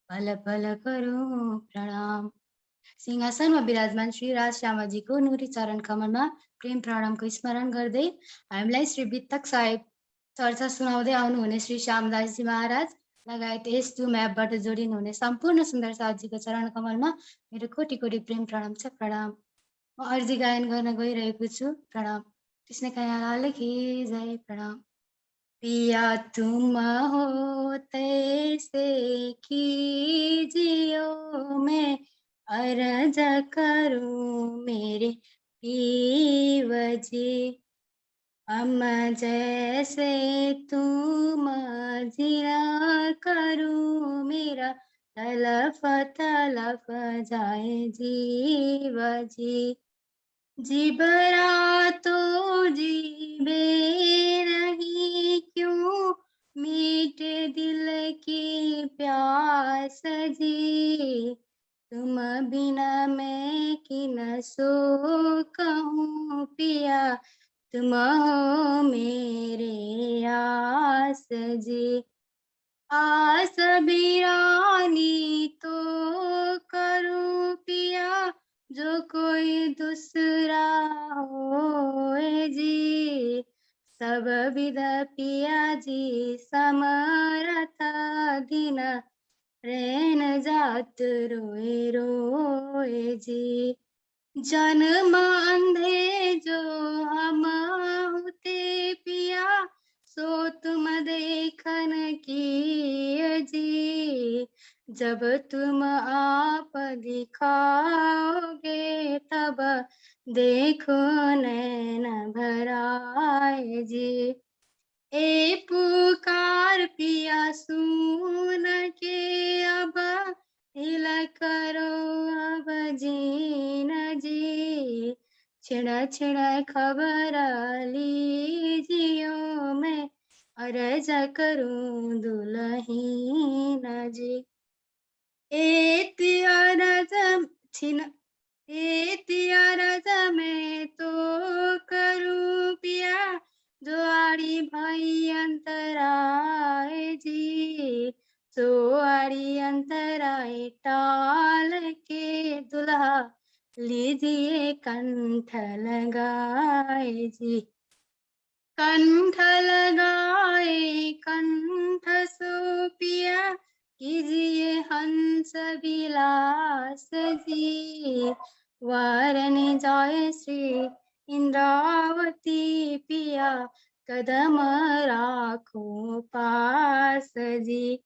पल पल करूं प्रणाम। सिंहासनमा विराजमान श्री राज श्यामाजीको नुरी चरण कमलमा प्रेम प्रणामको स्मरण गर्दै हामीलाई श्री वितक साहेब चर्चा सुनाउँदै आउनुहुने श्री श्यामदासजी महाराज लगायत यस जुम एपबाट जोडिनुहुने सम्पूर्ण सुन्दर साथजीको चरण कमलमा मेरो कोटि कोटि प्रेम प्रणाम छ। प्रणाम। म अर्जी गायन गर्न गइरहेको छु। प्रणाम। कृष्ण कन्हैया की जय। प्रणाम। पिया तुम हो तैसे कीजियो, मैं अर्ज करूं मेरे पीव जी, हम जैसे तुम जिया करूं, मेरा तलफ तलफ जाए जीव जी, जिबरा तो जीवे नहीं क्यों, मीठे दिल की प्यास जी, तुम बिना मैं किन सो कहूँ, पिया तुम हो मेरे आस जी, आस बिरानी तो करूँ पिया, जो कोई दूसरा होए जी, सब विधा पिया जी समरता दिन, रैन जात रोए रोए जी, जन्म अंधे जो हम होते पिया, सो तुम देखन की जी। जब तुम आप दिखाओगे तब देखो नैन भराए जी। ए पुकार पिया सुन के अब, हिल करो अब जीन जी। छिड़ छिड़ खबर लीजियो, मैं अर्ज करूं दुल्हीन जी। ए मैं तो करूं पिया, जोआड़ी भाई अंतराय जी। जोआड़ी अंतराय टाल के दुल्हा लीजिए कंठ लगाए जी। कंठ लगाए कंठ सो पिया, कीजिए हंस विलास जी। वारन जाय श्री इंद्रावती पिया, कदम राखो पास जी।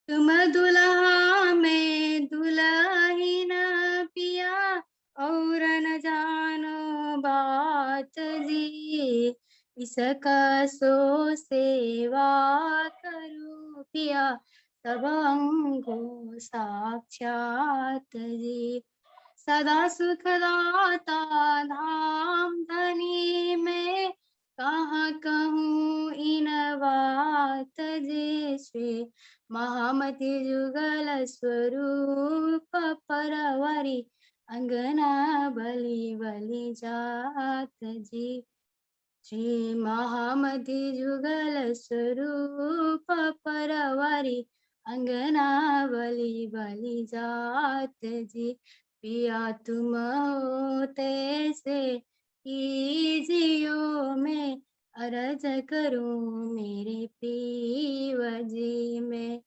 तुम दुल्हा में दुल्हीन पिया, और न जानो बात जी। इसका सो सेवा करो पिया, सब अंगो साक्षात जी। सदा सुखदाता धाम धनी में, कहाँ कहूँ इन बात जी। श्री महामति जुगल स्वरूप परवरी, अंगना बलि बलि जात जी। श्री महामति जुगल स्वरूप परवरी, अंगना बलि बलि जात जी। पिया तुम होते से कीजियो, मैं अर्ज करूं मेरे प्रिय जी। मैं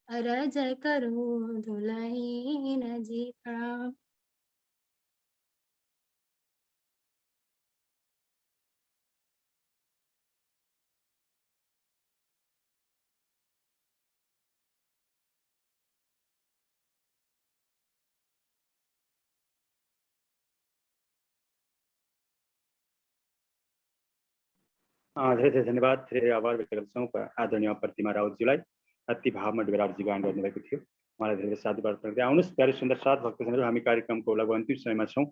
अर्ज करूं दुल्हीन जी। प्रणाम। धेरै धेरै धन्यवाद, धेरै आभार व्यक्त गर्छौँ आदरणीय प्रतिमा राउतजीलाई। अति भावमा डुबेर आरती गान गर्नुभएको थियो, उहाँलाई धेरै साधुवाद गर्दै। आउनुहोस् प्यारे सुन्दर साथ भक्तजनहरू, हामी कार्यक्रमको लगभग अन्तिम समयमा छौँ।